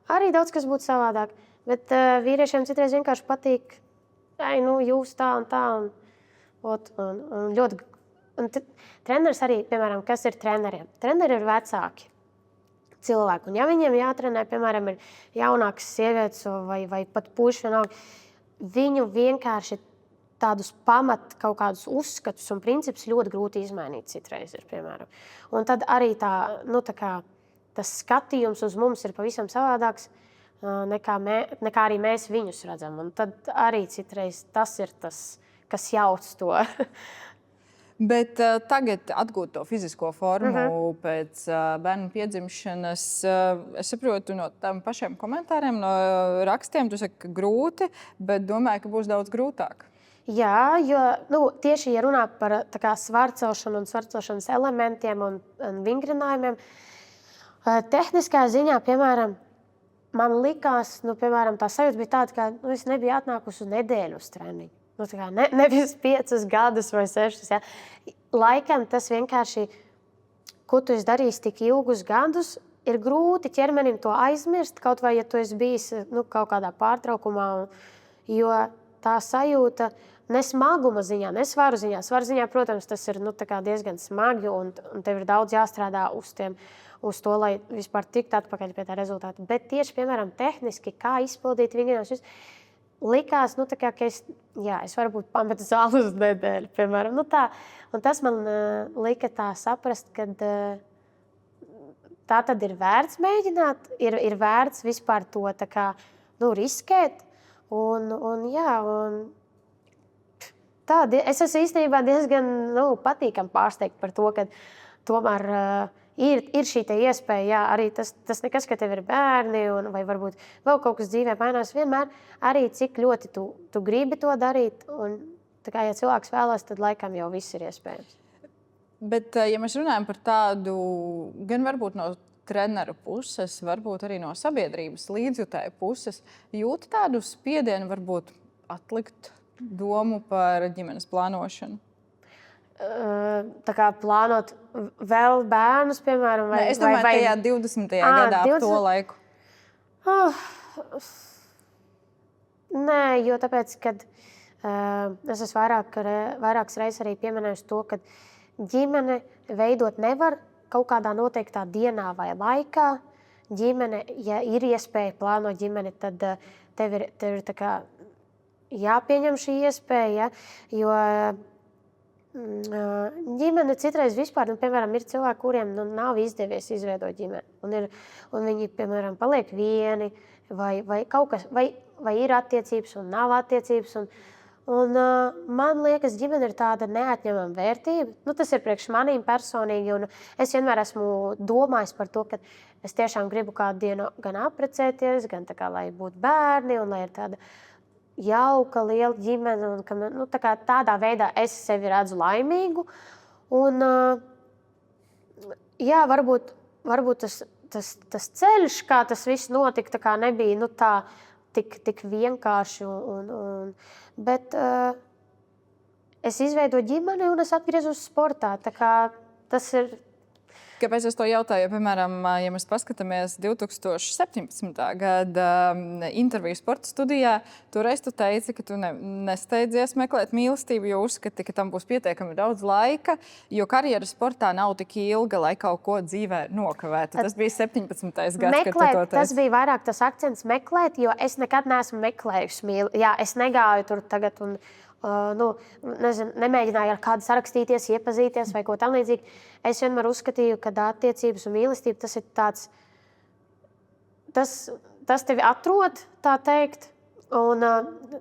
B: arī daudz kas būtu savādāk. Bet vīriešiem citreiz vienkārši patīk, jūs tā un tā. Un ļoti. Un treneris arī, piemēram, kas ir treneriem? Treneri ir vecāki cilvēki. Un ja viņiem jātrenē, piemēram, ir jaunākas sievietes vai pat puiši vienalga, viņu vienkārši tādus pamat kaut kādus uzskatus un principus ļoti grūti izmainīt citreiz ir, piemēram. Un tad arī tas skatījums uz mums ir pavisam savādāks, nekā arī mēs viņus redzam. Un tad arī citreiz tas ir tas, kas jauc to.
A: Bet tagad atgūt to fizisko formu pēc bērnu piedzimšanas, es saprotu no tām pašiem komentāriem, no rakstiem, tu saki, ka grūti, bet domāju, ka būs daudz grūtāk.
B: Jā, jo tieši, ja runā par svarcelšanu un svarcelšanas elementiem un vingrinājumiem, tehniskā ziņā, piemēram, man likās, piemēram, tā sajūta bija tāda, ka es nebiju atnākusi uz nedēļu uz treniņu. Nevis 5 gadus vai 6. Ja. Laikam tas vienkārši, ko tu esi darījis tik ilgus gadus, ir grūti ķermenim to aizmirst, kaut vai, ja tu esi bijis kaut kādā pārtraukumā. Jo tā sajūta ne smaguma ziņā, ne svaru ziņā. Svaru ziņā, protams, tas ir diezgan smagi un tev ir daudz jāstrādā uz to, lai vispār tiktu atpakaļ pie tā rezultāta. Bet tieši, piemēram, tehniski, kā izpildīt vingrinājumus, likās, ka es varu būt pametu zāli uz nedēļu, piemēram. Un tas man lika tā saprast, ka tā tad ir vērts mēģināt, ir vērts vispār to riskēt. Es esmu īstenībā diezgan patīkami pārsteigta par to, ka tomēr ir šī iespēja, arī tas nekas, ka tev ir bērni vai varbūt vēl kaut kas dzīvē mainās, vienmēr arī cik ļoti tu gribi to darīt. Un, ja cilvēks vēlas, tad laikam jau viss ir iespējams.
A: Bet, ja mēs runājam par tādu, gan varbūt no treneru puses, varbūt arī no sabiedrības līdzjutēju puses, jūt tādu spiedienu varbūt atlikt domu par ģimenes plānošanu?
B: Plānot vēl bērnus, piemēram, vai...
A: Es domāju, tajā 20. gadā ap to laiku.
B: Nē, jo tāpēc, kad es esmu vairākas reizes arī pieminējusi to, ka ģimene veidot nevar kaut kādā noteiktā dienā vai laikā. Ģimene, ja ir iespēja plānot ģimeni, tad tev ir jāpieņem šī iespēja, jo ģimene citreiz vispār, piemēram, ir cilvēki, kuriem nav izdevies izveidot ģimeni. Un viņi, piemēram, paliek vieni, vai kaut kas, vai ir attiecības un nav attiecības. Un man liekas, ģimene ir tāda neatņemama vērtība. Tas ir priekš manīm personīgi. Un es vienmēr esmu domājis par to, ka es tiešām gribu kādu dienu gan apprecēties, gan lai būtu bērni un lai ir tāda jauka, liela ģimene, un tādā veidā es sevi redzu laimīgu. Un, varbūt tas ceļš, kā tas viss notika, nebija tik vienkārši. Bet es izveidoju ģimeni un es atgriezos sportā. Tas ir.
A: Kāpēc es to jautāju? Piemēram, ja mēs paskatāmies 2017. gada interviju sporta studijā, toreiz tu teici, ka tu nesteidzies meklēt mīlestību, jo uzskati, ka tam būs pietiekami daudz laika, jo karjera sportā nav tik ilga, lai kaut ko dzīvē nokavētu. Tas bija 17. gads, kad tu to teici.
B: Tas bija vairāk tas akcents meklēt, jo es nekad neesmu meklējusi mīlestību. Jā, es negāju tur tagad un nemēģināju ar kādu sarakstīties, iepazīties vai ko tam līdzīgi. Es vienmēr uzskatīju, ka attiecības un mīlestība tas ir tāds tas tevi atrod, tā teikt. Un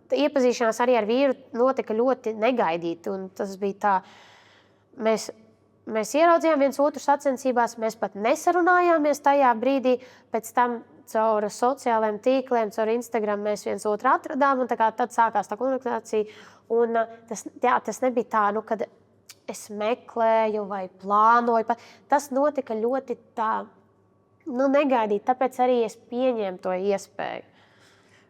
B: iepazīšanās arī ar vīru notika ļoti negaidīti. Un tas bija tā, mēs ieraudzījām viens otru sacensībās, mēs pat nesarunājāmies tajā brīdī. Pēc tam caur sociālajiem tīkliem, caur Instagram mēs viens otru atradām. Un tad sākās tā komunikācija. Un tas nebija tā, kad es meklēju vai plānoju. Tas notika ļoti tā, negaidīti. Tāpēc arī es pieņēmu to iespēju.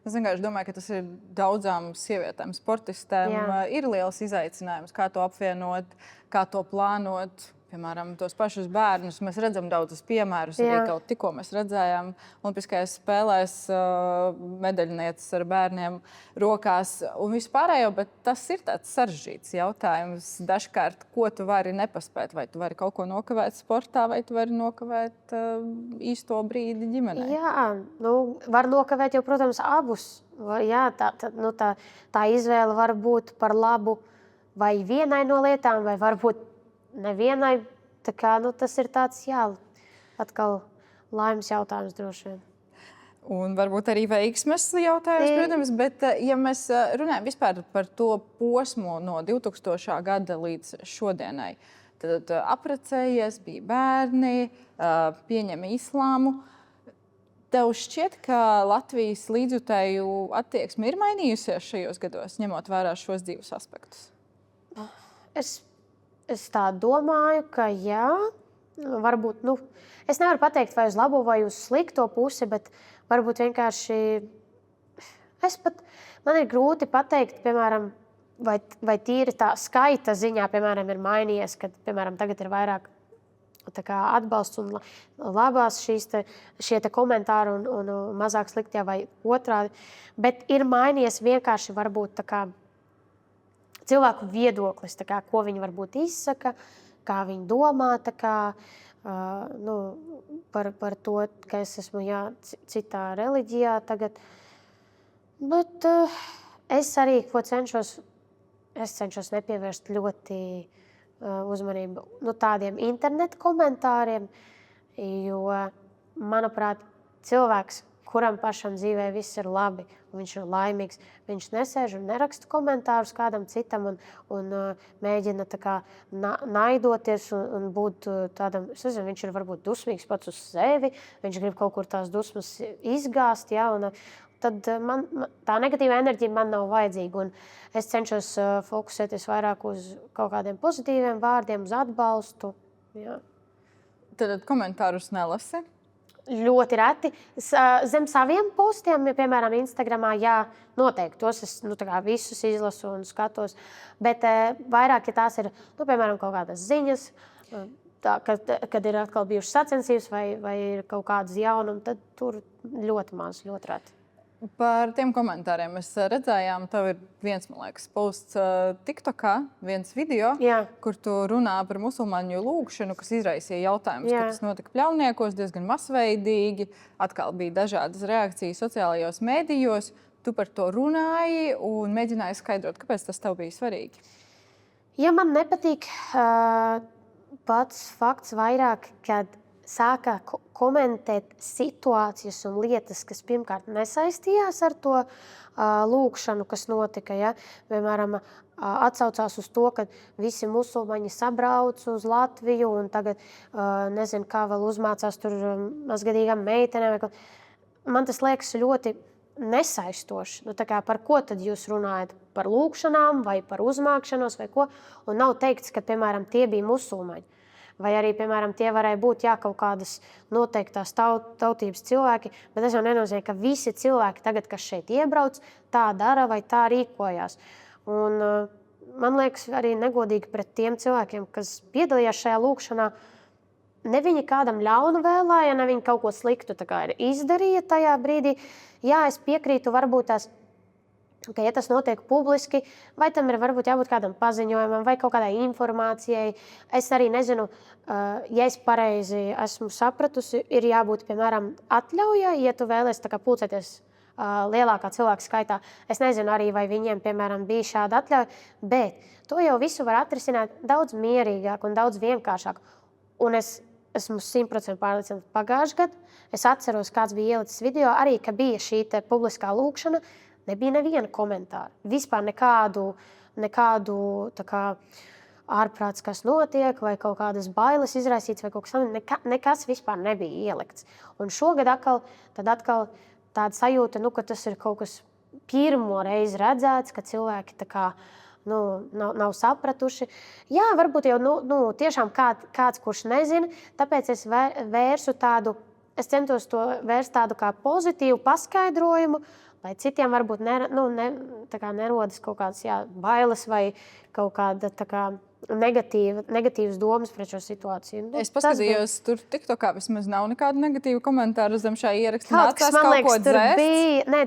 A: Es vienkārši domāju, ka tas ir daudzām sievietēm, sportistēm. Ir liels izaicinājums, kā to apvienot, kā to plānot. Piemēram, tos pašus bērnus. Mēs redzam daudzus piemērus. Arī kaut tikko mēs redzējām Olimpiskajās spēlēs medaļnieces ar bērniem rokās un vispārējo, bet tas ir tāds sarežģīts jautājums. Dažkārt, ko tu vari nepaspēt? Vai tu vari kaut ko nokavēt sportā, vai tu vari nokavēt īsto brīdi ģimenē?
B: Jā, var nokavēt jau, protams, abus. Jā, tā izvēle var būt par labu vai vienai no lietām, vai varbūt nevienai. Tas ir tāds, atkal laimes jautājums droši vien.
A: Un varbūt arī veiksmes jautājums, protams, bet ja mēs runājam vispār par to posmu no 2000. gada līdz šodienai, tad apprecējies, bija bērni, pieņem islāmu. Tev šķiet, ka Latvijas līdzjutēju attieksme ir mainījusies šajos gados, ņemot vērā šos divus aspektus?
B: Es tā domāju, ka jā, varbūt, es nevaru pateikt vai uz labo vai uz slikto pusi, bet varbūt vienkārši man ir grūti pateikt, piemēram, vai tīri tā skaita ziņā, piemēram, ir mainījies, kad, piemēram, tagad ir vairāk atbalsts un labās šie komentāri un mazāk sliktie vai otrādi, bet ir mainījies vienkārši varbūt cilvēku viedoklis, ko viņi varbūt izsaka, kā viņi domā, par to, ka es esmu citā reliģijā tagad. Bet es arī cenšos nepievērst ļoti uzmanību tādiem internetu komentāriem, jo, manuprāt, cilvēks, kuram pašam dzīvē viss ir labi, un viņš ir laimīgs, viņš nesēž un neraksta komentārus kādam citam un mēģina naidoties un būt tādam, viņš ir varbūt dusmīgs pats uz sevi, viņš grib kaut kur tās dusmas izgāzt, un tad tā negatīva enerģija man nav vajadzīga, un es cenšos fokusēties vairāk uz kaut kādiem pozitīviem vārdiem, uz atbalstu. Jā.
A: Tad komentārus nelasi?
B: Ļoti reti. Zem saviem postiem, piemēram, Instagramā, noteikti tos es visus izlasu un skatos. Bet vairāk, ja tās ir, piemēram, kaut kādas ziņas, kad ir atkal bijušas sacensības vai ir kaut kādas jaunumi, tad tur ļoti maz, ļoti reti.
A: Par tiem komentāriem mēs redzējām, tev ir viens, man liekas, posts TikTokā, viens video, kur tu runā par musulmaņu lūgšanu, kas izraisīja jautājumus, ka tas notika Pļauniekos diezgan masveidīgi. Atkal bija dažādas reakcijas sociālajos mēdījos. Tu par to runāji un mēģināji skaidrot, kāpēc tas tev bija svarīgi.
B: Ja man nepatīk pats fakts vairāk, kad sāka komentēt situācijas un lietas, kas pirmkārt nesaistījās ar to lūgšanu, kas notika. Piemēram, atsaucās uz to, ka visi musulmaņi sabrauc uz Latviju un tagad nezinu, kā vēl uzmācās tur mazgadīgām meitenēm. Man tas liekas ļoti nesaistoši. Par ko tad jūs runājat? Par lūgšanām vai par uzmākšanos vai ko? Un nav teikts, ka, piemēram, tie bija musulmaņi. Vai arī, piemēram, tie varēja būt kaut kādas noteiktās tautības cilvēki, bet tas jau nenozīmē, ka visi cilvēki tagad, kas šeit iebrauc, tā dara vai tā rīkojās. Un man liekas arī negodīgi pret tiem cilvēkiem, kas piedalījās šajā lūgšanā. Ne viņi kādam ļaunu vēlēja, ne viņi kaut ko sliktu izdarīja tajā brīdī. Jā, es piekrītu varbūt tās, ka, ja tas notiek publiski, vai tam ir varbūt jābūt kādam paziņojumam vai kaut kādai informācijai. Es arī nezinu, ja es pareizi esmu sapratusi, ir jābūt, piemēram, atļaujai, ja tu vēlies pulcēties lielākā cilvēka skaitā. Es nezinu arī, vai viņiem, piemēram, bija šāda atļauja, bet to jau visu var atrisināt daudz mierīgāk un daudz vienkāršāk. Un es esmu 100% pārliecināta, pagājušajā gadā es atceros, kāds bija ielicis video, arī, ka bija šī publiskā lūkšana, nebija neviena komentāra. Vispār nekādu tā kā ārprāts, kas notiek, vai kaut kādas bailes izraisīts, vai kaut kas tāds, nekas vispār nebija ielikts. Un šogad atkal tāda sajūta, ka tas ir kaut kas pirmo reizi redzēts, ka cilvēki tā kā nav sapratuši. Jā, varbūt jau tiešām kāds, kurš nezina, tāpēc es centos to vērst tādu kā pozitīvu paskaidrojumu, lai citiem varbūt nerodas kaut kādas bailes vai kaut kāda negatīvas domas pret šo situāciju.
A: Es paskatījos, tur TikTokā vismaz nav nekādu negatīvu komentāru zem šā ieraksta.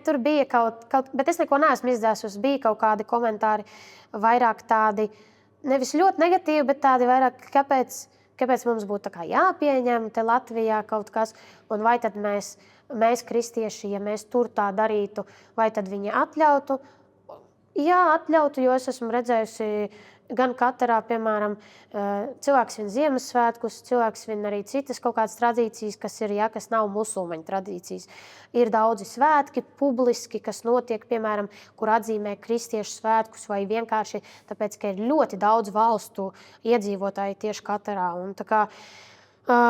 B: Tur bija kaut bet es neko neesmu izdzēsus. Bija kaut kādi komentāri, vairāk tādi, nevis ļoti negatīvi, bet tādi vairāk, kāpēc mums būtu jāpieņem te Latvijā kaut kas, un vai tad mēs kristieši, ja mēs tur tā darītu, vai tad viņi atļautu? Jā, atļautu, jo es esmu redzējusi gan Katarā, piemēram, cilvēks svin Ziemassvētkus, cilvēks svin arī citas kaut kādas tradīcijas, kas nav musulmaņu tradīcijas. Ir daudzi svētki publiski, kas notiek, piemēram, kur atzīmē kristiešu svētkus, vai vienkārši tāpēc, ka ir ļoti daudz valstu iedzīvotāji tieši Katarā. Un tā kā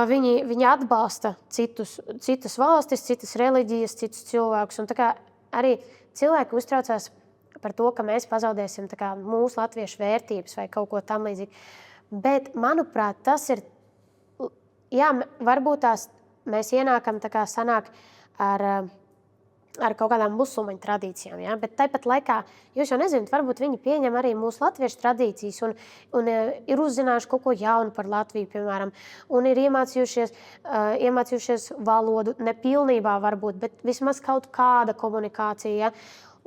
B: viņi atbalsta citas valstis, citas reliģijas, citus cilvēkus. Un tā kā arī cilvēki uztraucās par to, ka mēs pazaudēsim mūsu latviešu vērtības vai kaut ko tam līdzīgi. Bet, manuprāt, tas ir, varbūt mēs ienākam sanāk ar kaut kādām musulmaņu tradīcijām, bet tāpat laikā, jūs jau nezināt, varbūt viņi pieņem arī mūsu latviešu tradīcijas un ir uzzinājuši kaut ko jaunu par Latviju, piemēram, un ir iemācījušies valodu, nepilnībā varbūt, bet vismaz kaut kāda komunikācija,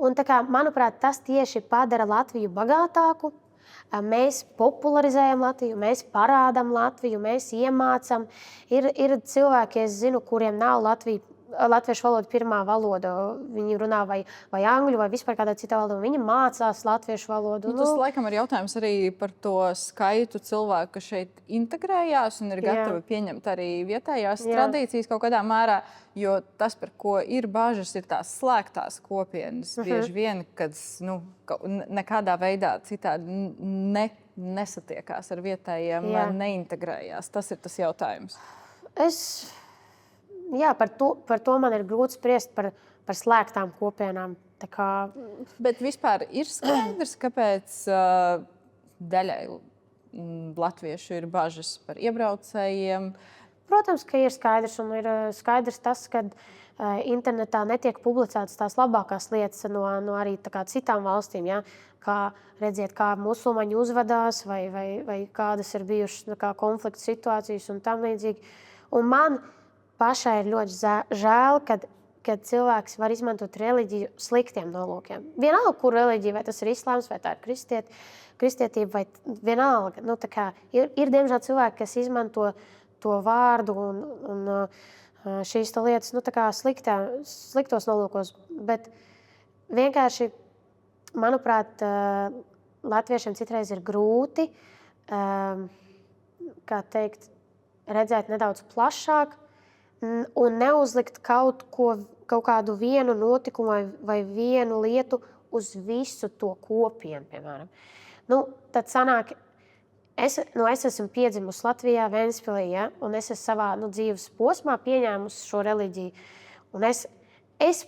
B: Un, manuprāt, tas tieši padara Latviju bagātāku. Mēs popularizējam Latviju, mēs parādām Latviju, mēs iemācām. Ir cilvēki, es zinu, kuriem nav latviešu valoda pirmā valoda. Viņi runā vai angļu, vai vispār kādā citā valodā. Viņi mācās latviešu valodu.
A: Tas laikam ir jautājums arī par to skaitu cilvēku, kas šeit integrējās un ir gatavi pieņemt arī vietējās tradīcijas kaut kādā mērā. Jo tas, par ko ir bažas, ir tās slēgtās kopienas. Bieži vien, kad nekādā veidā citādi nesatiekās ar vietējiem, neintegrējās. Tas ir tas jautājums.
B: Par to man ir grūti spriest par slēgtām kopienām.
A: Bet vispār ir skaidrs, kāpēc daļai latviešu ir bažas par iebraucējiem.
B: Protams, ka ir skaidrs, un ir skaidrs tas, ka internetā netiek publicētas tās labākās lietas no arī citām valstīm. Ja? Redziet, kā musulmaņi uzvedās, vai kādas ir bijušas konflikta situācijas un tam līdzīgi. Un man pašai ir ļoti žēl, kad cilvēks var izmantot reliģiju sliktiem nolūkiem. Vienalga, kur reliģija, vai tas ir islāms, vai tā ir kristietība, vai vienalga. Ir diemžēl cilvēki, kas izmanto to vārdu un šīs lietas sliktos nolūkos. Bet vienkārši, manuprāt, latviešiem citreiz ir grūti redzēt nedaudz plašāk un neuzlikt kaut kādu vienu notikumu vai vienu lietu uz visu to kopienu, piemēram. Tad sanāk, es esmu piedzimusi Latvijā, Ventspilī, un es esmu savā dzīves posmā pieņēmusi šo reliģiju. Un es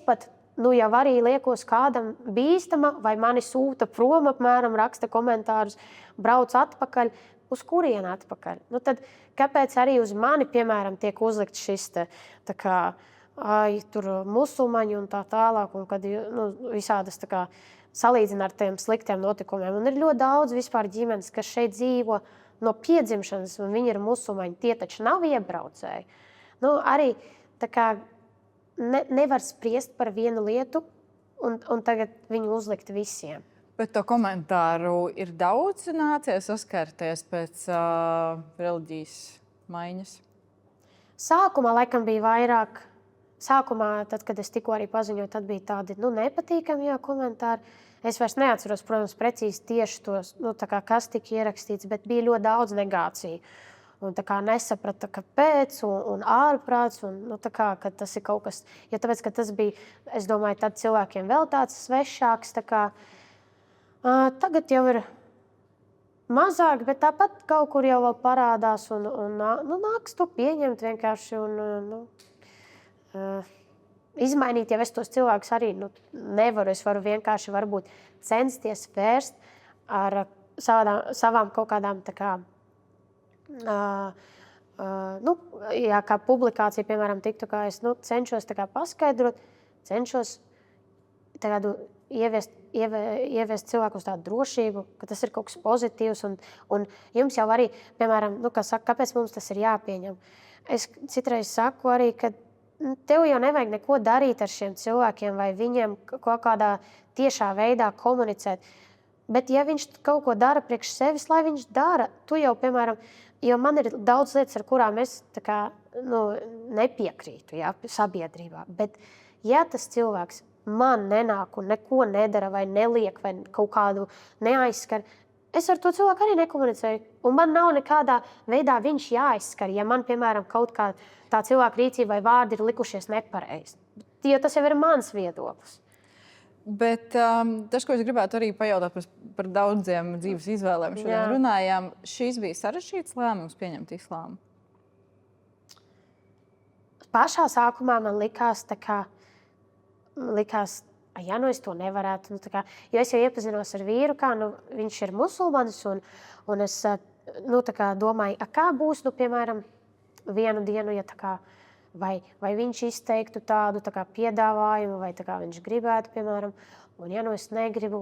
B: pat jau arī liekos kādam bīstama, vai mani sūta prom, apmēram, raksta komentārus, brauc atpakaļ. Uz kurieni atpakaļ? Tad kāpēc arī uz mani, piemēram, tiek uzlikts šis tur musulmaņi un tā tālāk, un kad visādas salīdzina ar tiem sliktiem notikumiem. Un ir ļoti daudz vispār ģimenes, kas šeit dzīvo no piedzimšanas, un viņi ir musulmaņi. Tie taču nav iebraucēji. Arī nevar spriest par vienu lietu un tagad viņu uzlikt visiem.
A: Bet to komentāru ir daudz nācies saskarties pēc reliģijas maiņas?
B: Sākumā laikam bija vairāk. Sākumā, tad, kad es tikko arī paziņoju, tad bija tādi nepatīkami komentāri. Es vairs neatceros, protams, precīzi tieši tos, kas tika ierakstīts, bet bija ļoti daudz negāciju. un tā kā nesaprata, kāpēc, un ārprāts, un nu, tā kā, ka tas ir kaut kas, jo tāpēc, ka tas bija, es domāju, tad cilvēkiem vēl tāds svešāks, tā kā tagad jau ir mazāk, bet tāpat kaut kur jau vēl parādās, un nu, nāks to pieņemt vienkārši, un izmainīt, ja es tos cilvēkus arī nevaru, es varu vienkārši varbūt censties vērst ar savām kaut kādām tā kā, kā publikācija, piemēram, TikTokā, es cenšos tā kā paskaidrot, cenšos tādu ieviest cilvēkus tādu drošību, ka tas ir kaut kas pozitīvs, un jums jau arī, piemēram, kāpēc mums tas ir jāpieņem? Es citreiz saku arī, ka tev jau nevajag neko darīt ar šiem cilvēkiem vai viņiem kaut kādā tiešā veidā komunicēt. Bet ja viņš kaut ko dara priekš sevis, lai viņš dara, tu jau, piemēram, jo man ir daudz lietas, ar kurām es tā kā, nepiekrītu sabiedrībā. Bet ja tas cilvēks man nenāk un neko nedara vai neliek vai kaut kādu neaizskar, es ar to cilvēku arī nekomunicēju. Un man nav nekādā veidā viņš jāizskar, ja man, piemēram, kaut kā tā cilvēka rīcība vai vārdi ir likušies nepareizi. Jo tas jau ir mans viedoklis.
A: Bet tas, ko es gribētu arī pajautāt par daudziem dzīves izvēlēm, šodien runājām, šīs bija sarežģīts lēmums pieņemt islāmu?
B: Pašā sākumā man likās, es to nevarētu. Jo es jau iepazinos ar vīru, viņš ir musulmanis, un es domāju, kā būs, piemēram, vienu dienu, ja vai viņš izteiktu tādu piedāvājumu, vai viņš gribētu, piemēram, un es negribu,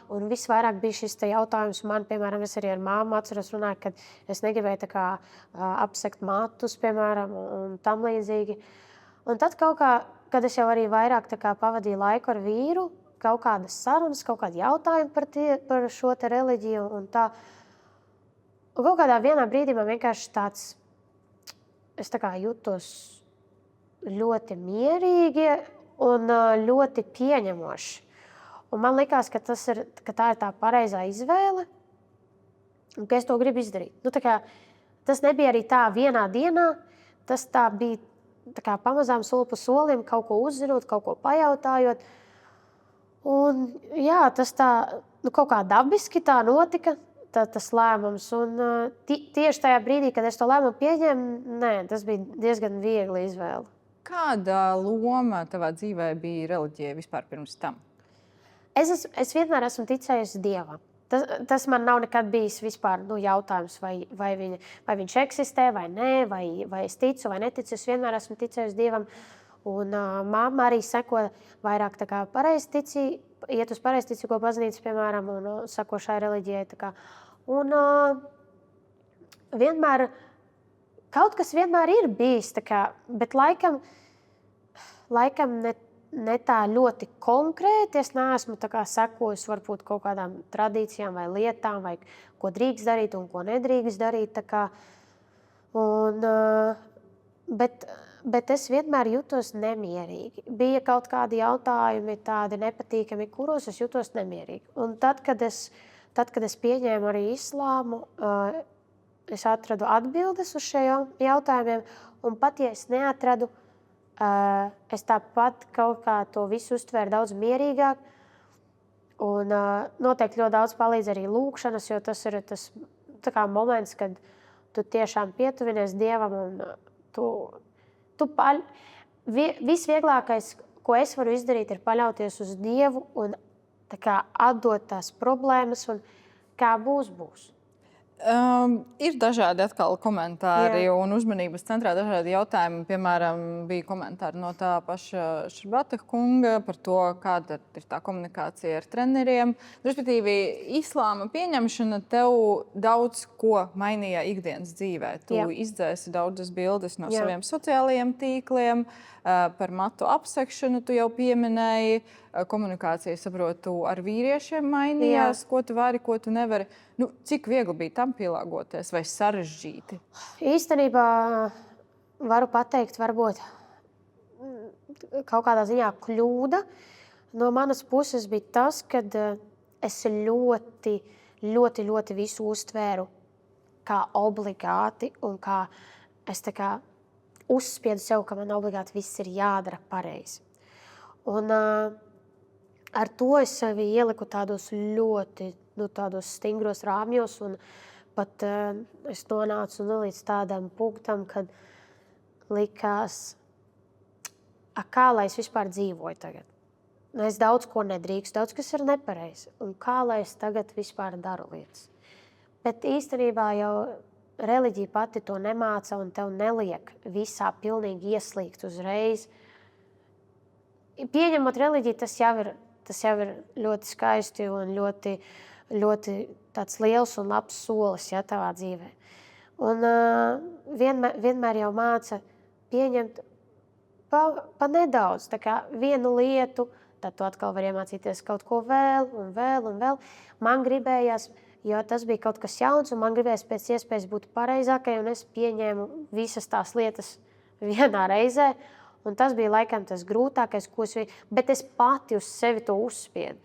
B: un visvairāk bija šis jautājums man, piemēram, es arī ar māmu atceros runāju, kad es negribēju apsekt matus, piemēram, un tam līdzīgi. Un tad kaut kā, kad es jau arī vairāk pavadīju laiku ar vīru, kaut kādas sarunas, kaut kādi jautājumi par šo te reliģiju un tā. Un kaut kādā vienā brīdī man vienkārši tāds, es jutos ļoti mierīgi un ļoti pieņemoši. Un man likās, ka tā ir tā pareizā izvēle, un ka es to gribu izdarīt. Tas nebija arī tā vienā dienā, tas tā bija pamazām soli pa solim, kaut ko uzzinot, kaut ko pajautājot. Un jā, tas tā, kaut kā dabiski tā notika, tas lēmums. Un tieši tajā brīdī, kad es to lēmumu pieņēmu, tas bija diezgan viegli izvēle.
A: Kāda loma tavā dzīvē bija reliģijai vispār pirms tam?
B: Es vienmēr esmu ticējusi Dievam. Tas man nav nekad bijis vispār jautājums, vai viņš eksistē, vai nē, vai es ticu, vai neticu. Es vienmēr esmu ticējusi Dievam. Un mamma arī seko vairāk iet uz pareizticīgo baznīcu, piemēram, un seko šai reliģijai. Un vienmēr, kaut kas vienmēr ir bijis, bet laikam ne tā ļoti konkrēti. Es neesmu sekojusi varbūt kaut kādām tradīcijām vai lietām, vai ko drīkst darīt un ko nedrīkst darīt. Bet es vienmēr jutos nemierīgi. Bija kaut kādi jautājumi, tādi nepatīkami, kuros es jutos nemierīgi. Un tad, kad es pieņēmu arī islāmu, es atradu atbildes uz šiem jautājumiem. Un pat ja es neatradu, es tāpat kaut kā to visu uztvēru daudz mierīgāk. Un noteikti ļoti daudz palīdz arī lūkšanas, jo tas ir tas moments, kad tu tiešām pietuvinies Dievam. Un visvieglākais, ko es varu izdarīt, ir paļauties uz Dievu un atdot tās problēmas, un kā būs.
A: Ir dažādi atkal komentāri un uzmanības centrā dažādi jautājumi. Piemēram, bija komentāri no tā paša Šrbata kunga par to, kāda ir tā komunikācija ar treneriem. Respektīvi, islāma pieņemšana tev daudz ko mainīja ikdienas dzīvē. Tu izdzēsi daudzas bildes no saviem sociālajiem tīkliem, par matu apsekšanu tu jau pieminēji. Komunikācija, saprotu, ar vīriešiem mainījās, ko tu vari, ko tu nevari. Cik viegli bija tam pielāgoties vai sarežģīti?
B: Īstenībā varu pateikt, varbūt kaut kādā ziņā kļūda. No manas puses bija tas, kad es ļoti, ļoti, ļoti visu uztvēru kā obligāti un kā es tā kā uzspiedu sev, ka man obligāti viss ir jādara pareizi. Un ar to es sevi ieliku tādos ļoti tādos stingros rāmjos, un pat es nonācu līdz tādam punktam, kad likās, kā lai es vispār dzīvoju tagad. Es daudz ko nedrīkstu, daudz kas ir nepareizi. Un kā lai es tagad vispār daru lietas. Bet īstenībā jau reliģija pati to nemāca un tev neliek visā pilnīgi ieslīgt uzreiz. Pieņemot reliģiju, tas jau ir ļoti skaisti un ļoti, ļoti tāds liels un labs solis tavā dzīvē. Un vienmēr jau māca pieņemt pa nedaudz, tā kā vienu lietu, tad tu atkal vari iemācīties kaut ko vēl un vēl un vēl. Man gribējās, jo tas bija kaut kas jauns, un man gribējās pēc iespējas būt pareizākai, un es pieņēmu visas tās lietas vienā reizē, un tas bija laikam tas grūtākais, bet es pati uz sevi to uzspiedu.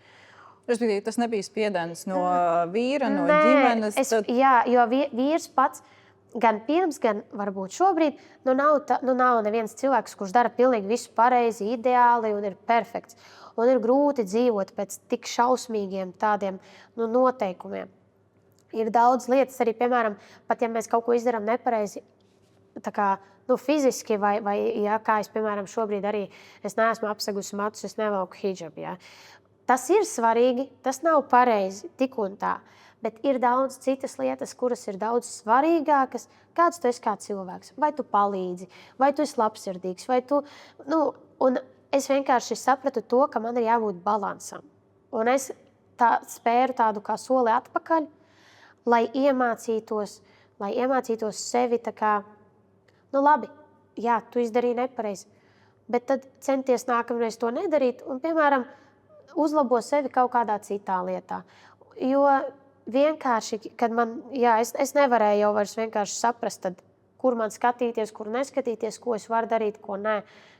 A: Respektīvi, tas nebija spiediens no vīra, no ģimenes?
B: Jā, jo vīrs pats gan pirms, gan varbūt šobrīd, nav neviens cilvēks, kurš dara pilnīgi visu pareizi, ideāli un ir perfekts. Un ir grūti dzīvot pēc tik šausmīgiem tādiem noteikumiem. Ir daudz lietas, arī, piemēram, pat ja mēs kaut ko izdarām nepareizi, tā kā fiziski, vai kā es, piemēram, šobrīd arī es neesmu apsegusi matus, es nevelku hidžabu. Tas ir svarīgi, tas nav pareizi, tik un tā. Bet ir daudz citas lietas, kuras ir daudz svarīgākas. Kāds tu esi kā cilvēks? Vai tu palīdzi, vai tu esi labsirdīgs, vai tu... Un es vienkārši sapratu to, ka man ir jābūt balansam. Un es spēru tādu kā soli atpakaļ, lai iemācītos sevi tā kā, labi, jā, tu izdarīji nepareizi, bet tad centies nākamreiz to nedarīt un, piemēram, uzlabo sevi kaut kādā citā lietā. Jo vienkārši, kad es nevarēju jau vairs vienkārši saprast, tad, kur man skatīties, kur neskatīties, ko es varu darīt, ko nē,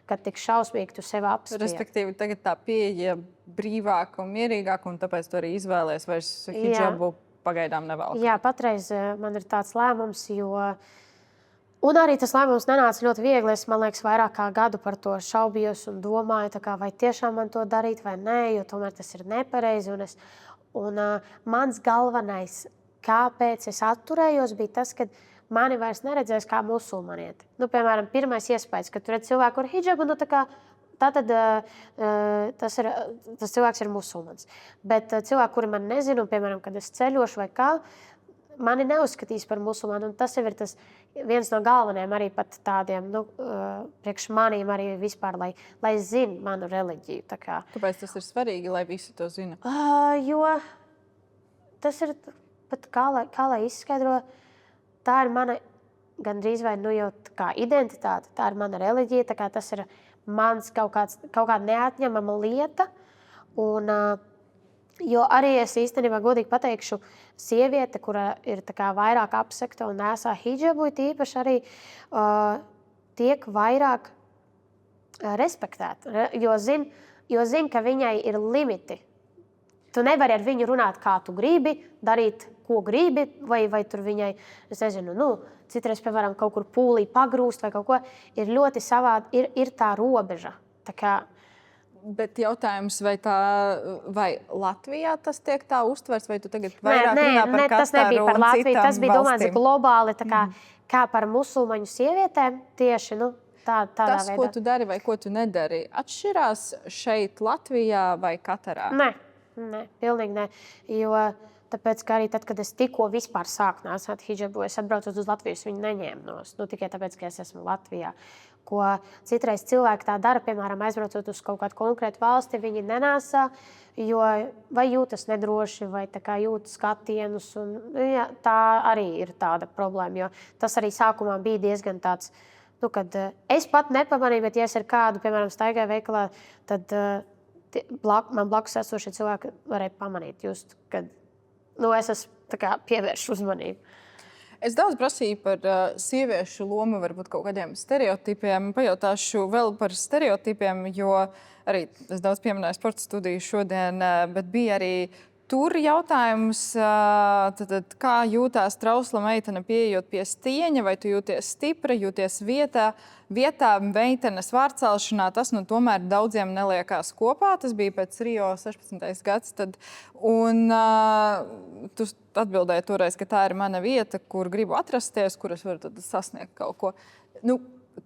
B: kad tik šausmīgi tu sevi apspied.
A: Respektīvi, tagad tā pieeja brīvāka un mierīgāka, un tāpēc tu arī izvēlies vairs hidžabu pagaidām nevelk.
B: Jā, patreiz man ir tāds lēmums, un arī tas lēmums nenāca ļoti viegli. Es, man liekas, vairāk kā gadu par to šaubījos un domāju, vai tiešām man to darīt vai nē, jo tomēr tas ir nepareizi. Un mans galvenais, kāpēc es atturējos, bija tas, ka mani vairs neredzēs kā musulmanieti. Piemēram, pirmais iespējas, kad tu redz cilvēku ar hidžabu, tātad tas cilvēks ir musulmanis. Bet cilvēki, kuri man nezina, un, piemēram, kad es ceļošu vai kā, mani neuzskatīs par musulmanu. Un tas jau ir viens no galvenajiem arī pat tādiem, priekš manīm arī vispār, lai zinu manu reliģiju.
A: Kāpēc tas ir svarīgi, lai visi to zina?
B: Jo tas ir pat kā lai izskaidro, tā ir mana gandrīz vai jau kā identitāte, tā ir mana reliģija, tas ir mans kaut kāda neatņemama lieta. Un, jo arī es īstenībā godīgi pateikšu, sieviete, kura ir vairāk apsekta un nesā hidžabu, īpaši arī tiek vairāk respektēta, jo zin, ka viņai ir limiti. Tu nevari ar viņu runāt, kā tu gribi, darīt, ko gribi, vai tur viņai, es nezinu, citreiz, piemēram, kaut kur pūlī pagrūst vai kaut ko, ir ļoti savādi, ir tā robeža.
A: Bet jautājums, vai Latvijā tas tiek tā uztverts, vai tu tagad vairāk runā par Kataru
B: tas nebija par Latviju,
A: un citām
B: tas bija domāts
A: valstīm?
B: globāli, kā par musulmaņu sievietēm tieši, tādā
A: tas,
B: veidā.
A: ko tu dari vai ko tu nedari, atšķirās šeit Latvijā vai Katarā?
B: Nē, pilnīgi nē. Jo tāpēc, ka arī tad, kad es tikko vispār sāku nēsāt hidžabu, es atbraucot uz Latviju, viņu neņēmu nost. Tikai tāpēc, ka es esmu Latvijā. Ko citreiz cilvēki tā dara, piemēram, aizbraucot uz kaut kādu konkrētu valsti, viņi nenēsā, jo vai jūtas nedroši, vai jūt skatienus. Un, tā arī ir tāda problēma, jo tas arī sākumā bija diezgan tāds, kad es pat nepamanīju, bet ja es ar kādu, piemēram, staigāju veikalā, tad man blakus esošie cilvēki varēja pamanīt, kad es esmu pievēršu uzmanību.
A: Es daudz prasīju par sieviešu lomu, varbūt kaut kādiem stereotipiem. Pajautāšu vēl par stereotipiem, jo arī es daudz pieminēju sporta studiju šodien, bet bija arī tur jautājums, tad kā jūtās trausla meitene pieejot pie stieņa, vai tu jūties stipra, jūties vietā meitenes vārcelšanā, tas tomēr daudziem neliekās kopā. Tas bija pēc Rio 16. gads. Un tu atbildēji toreiz, ka tā ir mana vieta, kur gribu atrasties, kur es varu sasniegt kaut ko.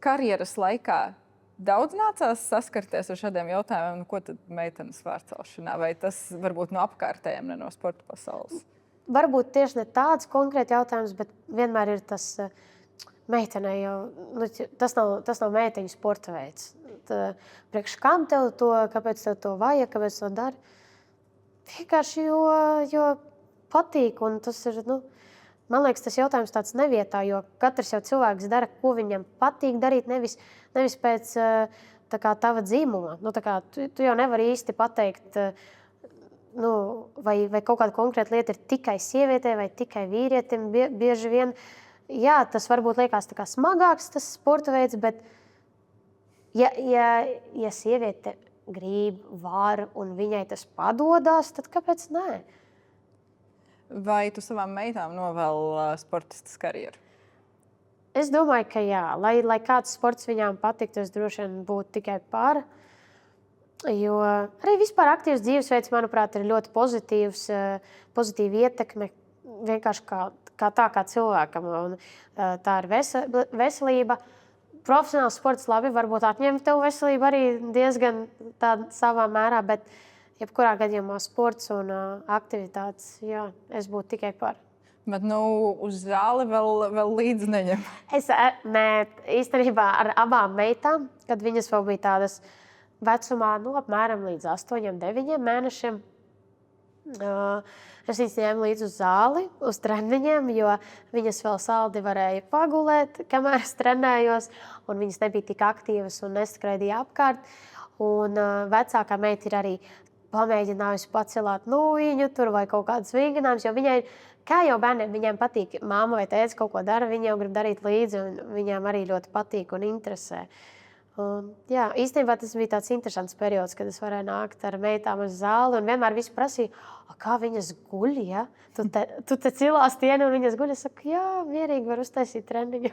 A: Karjeras laikā daudz nācās saskarties ar šādiem jautājumiem, ko tad meitenes vārcelšanā, vai tas varbūt no apkārtējiem, ne no sporta pasaules?
B: Varbūt tieši ne tāds konkrēti jautājums, bet vienmēr ir tas meitenei jau, tas nav meiteņu sporta veids. Priekš kam tev to, kāpēc tev to vajag, kāpēc to dari? Vienkārši, jo patīk, un tas ir, man liekas, tas jautājums tāds nevietā, jo katrs jau cilvēks dara, ko viņam patīk darīt, nevis pēc tava dzīmuma. Tu jau nevari īsti pateikt, vai kaut kāda konkrēta lieta ir tikai sievietē vai tikai vīrietim. Bieži vien, jā, tas varbūt liekas smagāks tas sporta veids, bet ja sieviete grib, var un viņai tas padodas, tad kāpēc nē?
A: Vai tu savām meitām novēl sportistas karjeru?
B: Es domāju, ka jā. Lai kāds sports viņām patiktu, es droši vien būtu tikai par. Jo arī vispār aktīvs dzīvesveids, manuprāt, ir ļoti pozitīva ietekme vienkārši kā cilvēkam. Un, tā ir veselība. Profesionāls sports labi varbūt atņem tev veselību arī diezgan savā mērā, bet jebkurā gadījumā sports un aktivitātes, jā, es būtu tikai par.
A: Bet uz zāli vēl līdzi neņem.
B: Nē, īstenībā ar abām meitām, kad viņas vēl bija tādas vecumā, apmēram līdz 8, 9 mēnešiem, es viņas ņēmu līdzi uz zāli, uz treniņiem, jo viņas vēl saldi varēja pagulēt, kamēr es trenējos, un viņas nebija tik aktīvas un neskraidīja apkārt. Un vecākā meita ir arī pamēģinājusi pacelāt nūjiņu tur vai kaut kādas vingrinājumus, jo viņai, kā jau bērniem, viņiem patīk, māma vai tēvs kaut ko dara, viņi jau grib darīt līdzi, un viņiem arī ļoti patīk un interesē. Un, jā, īstenībā tas bija tāds interesants periods, kad es varēju nākt ar meitām uz zāli, un vienmēr visi prasīja, kā viņas guļ, ja? Tu te cilā stieni, un viņas guļ, es saku, jā, mierīgi var uztaisīt treniņu.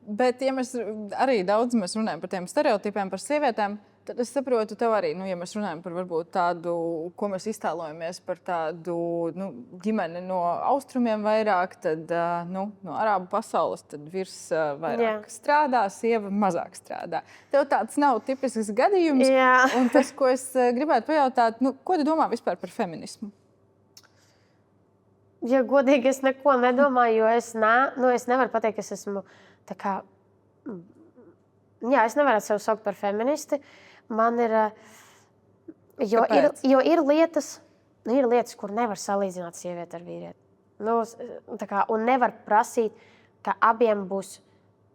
A: Bet, ja mēs arī daudz runājam par tiem stereotipiem, par sievietēm, tad es saprotu, tev arī, ja mēs runājam par varbūt tādu, ko mēs iztēlojamies par tādu ģimeni no austrumiem vairāk, tad no arābu pasaules, tad virs vairāk strādā, sieva mazāk strādā. Tev tāds nav tipisks gadījums.
B: Jā.
A: Un tas, ko es gribētu pajautāt, ko tu domā vispār par feminismu?
B: Ja godīgi, es neko nedomāju, jo es nevaru pateikt, ka es esmu tā kā... Jā, es nevaru sevi saukt par feministi. Man ir, jo ir lietas, kur nevar salīdzināt sievieti ar vīrieti. Un nevar prasīt, ka abiem būs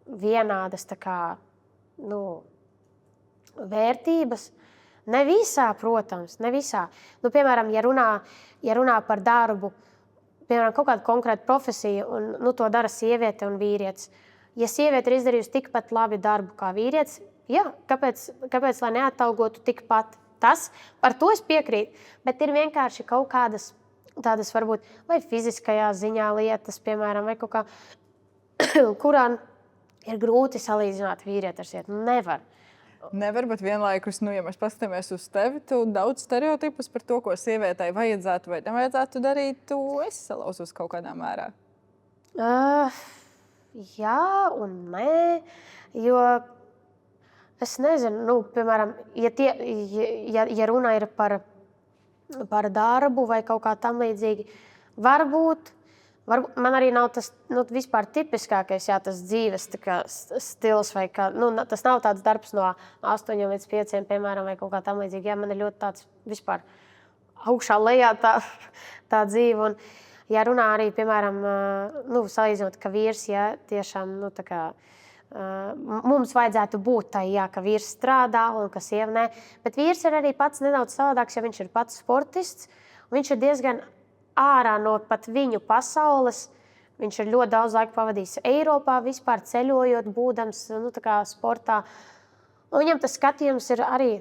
B: vienādas vērtības. Ne visā, protams, ne visā. Piemēram, ja runā par darbu, piemēram, kaut kādu konkrētu profesiju, un to dara sieviete un vīrietis. Ja sieviete ir izdarījusi tikpat labi darbu kā vīrietis, jā, kāpēc lai neatalgotu tikpat? Par to es piekrītu, bet ir vienkārši kaut kādas tādas varbūt vai fiziskajā ziņā lietas, piemēram, vai kaut kā, kurā ir grūti salīdzināt vīrieti ar sievieti.
A: Nevar, bet vienlaikus, ja mēs paskatāmies uz tevi, tu daudz stereotipus par to, ko sievietei vajadzētu vai nevajadzētu darīt, tu esi salauzis kaut kādā mērā.
B: Jā un nē, jo es nezinu, piemēram, ja runa ir par darbu vai kaut kā tam līdzīgi, varbūt man arī nav tas vispār tipiskākais, jā, tas dzīves stils vai kā, tas nav tāds darbs no 8 līdz 5, piemēram, vai kaut kā tam līdzīgi. Jā, man ir ļoti tāds vispār augšā lejā tā dzīve. Un, ja runā arī, piemēram, salīdzinot, ka vīrs, ja tiešām, mums vajadzētu būt tā, jā, ka vīrs strādā un ka sieva nē, bet vīrs ir arī pats nedaudz savādāks, ja viņš ir pats sportists, un viņš ir diezgan ārā no pat viņu pasaules. Viņš ir ļoti daudz laika pavadījis Eiropā, vispār ceļojot, būdams sportā. Un viņam tas skatījums ir arī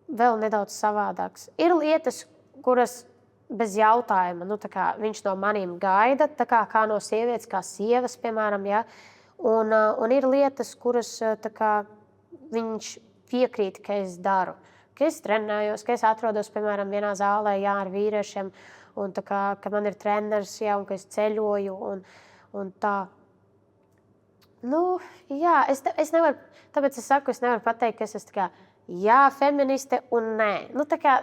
B: vēl nedaudz savādāks. Ir lietas, kuras bez jautājuma. Nu, tā kā viņš no maniem gaida, tā kā no sievietes, kā sievas, piemēram. Ja? Un ir lietas, kuras tā kā, viņš piekrīt, ka es daru. Ka es trenējos, ka es atrodos, piemēram, vienā zālē ar vīriešiem, un tā kā, ka man ir treneris, un ka es ceļoju. Un tā. Nu, jā, es nevaru, tāpēc es saku, es nevaru pateikt, ka es esmu tā kā, jā, feministe un nē. Nu, tā kā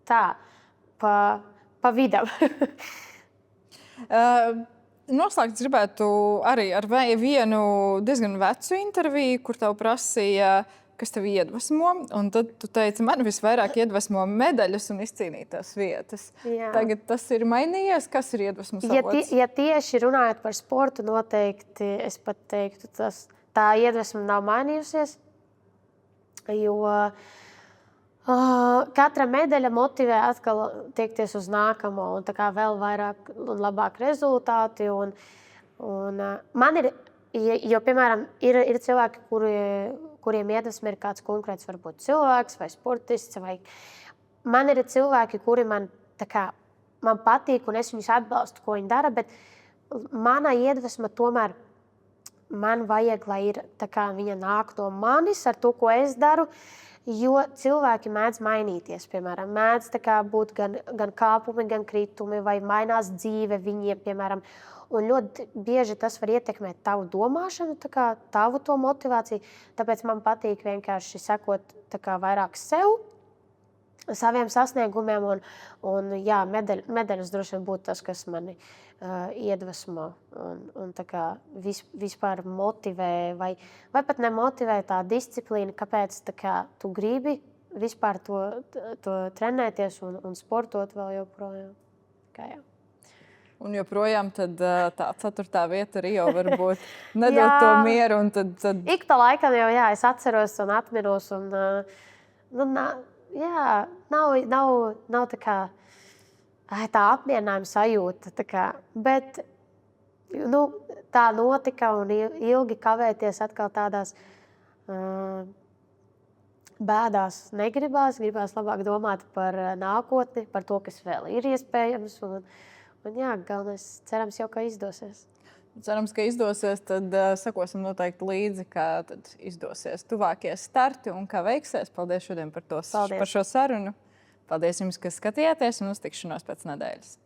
B: tā. Pa vidam.
A: Noslēgt gribētu arī ar vienu diezgan vecu interviju, kur tev prasīja, kas tev iedvesmo. Un tad tu teici, man visvairāk iedvesmo medaļas un izcīnītās vietas. Jā. Tagad tas ir mainījies. Kas ir iedvesmas avots?
B: Ja tieši runājot par sportu, noteikti es pat teiktu, tā iedvesma nav mainījusies. Jo katra medaļa motivē atkal tiekties uz nākamo un tā kā vēl vairāk un labāk rezultāti. Un man ir, jo, piemēram, ir cilvēki, kuriem iedvesma ir kāds konkrēts varbūt cilvēks vai sportists. Man ir cilvēki, kuri man patīk un es viņus atbalstu, ko viņi dara, bet mana iedvesma tomēr man vajag, lai ir tā kā viņa nāk no manis ar to, ko es daru. Jo cilvēki mēdz mainīties, piemēram, mēdz būt gan kāpumi, gan kritumi, vai mainās dzīve viņiem, piemēram. Un ļoti bieži tas var ietekmēt tavu domāšanu, tavu to motivāciju. Tāpēc man patīk vienkārši sekot vairāk sev, saviem sasniegumiem. Un jā, medaļas droši vien būtu tas, kas mani iedvesmo un vispār motivē, vai pat nemotivē tā disciplīna, kāpēc tu gribi vispār to trenēties un sportot vēl joprojām.
A: Un joprojām tad, tā 4. vieta Rio varbūt nedod to mieru. Tad...
B: Ik pa laikam jau es atceros un atminos. Nav tā kā tā apmierinājuma sajūta. Bet tā notika un ilgi kavēties atkal tādās bēdās negribās. Gribās labāk domāt par nākotni, par to, kas vēl ir iespējams. Un jā, galvenais, cerams jau, ka izdosies.
A: Cerams, ka izdosies, tad sekosim noteikti līdzi, kā tad izdosies tuvākie starti un kā veiksies. Paldies šodien par šo sarunu. Paldies jums, kas skatījāties, un uz tikšanos pēc nedēļas.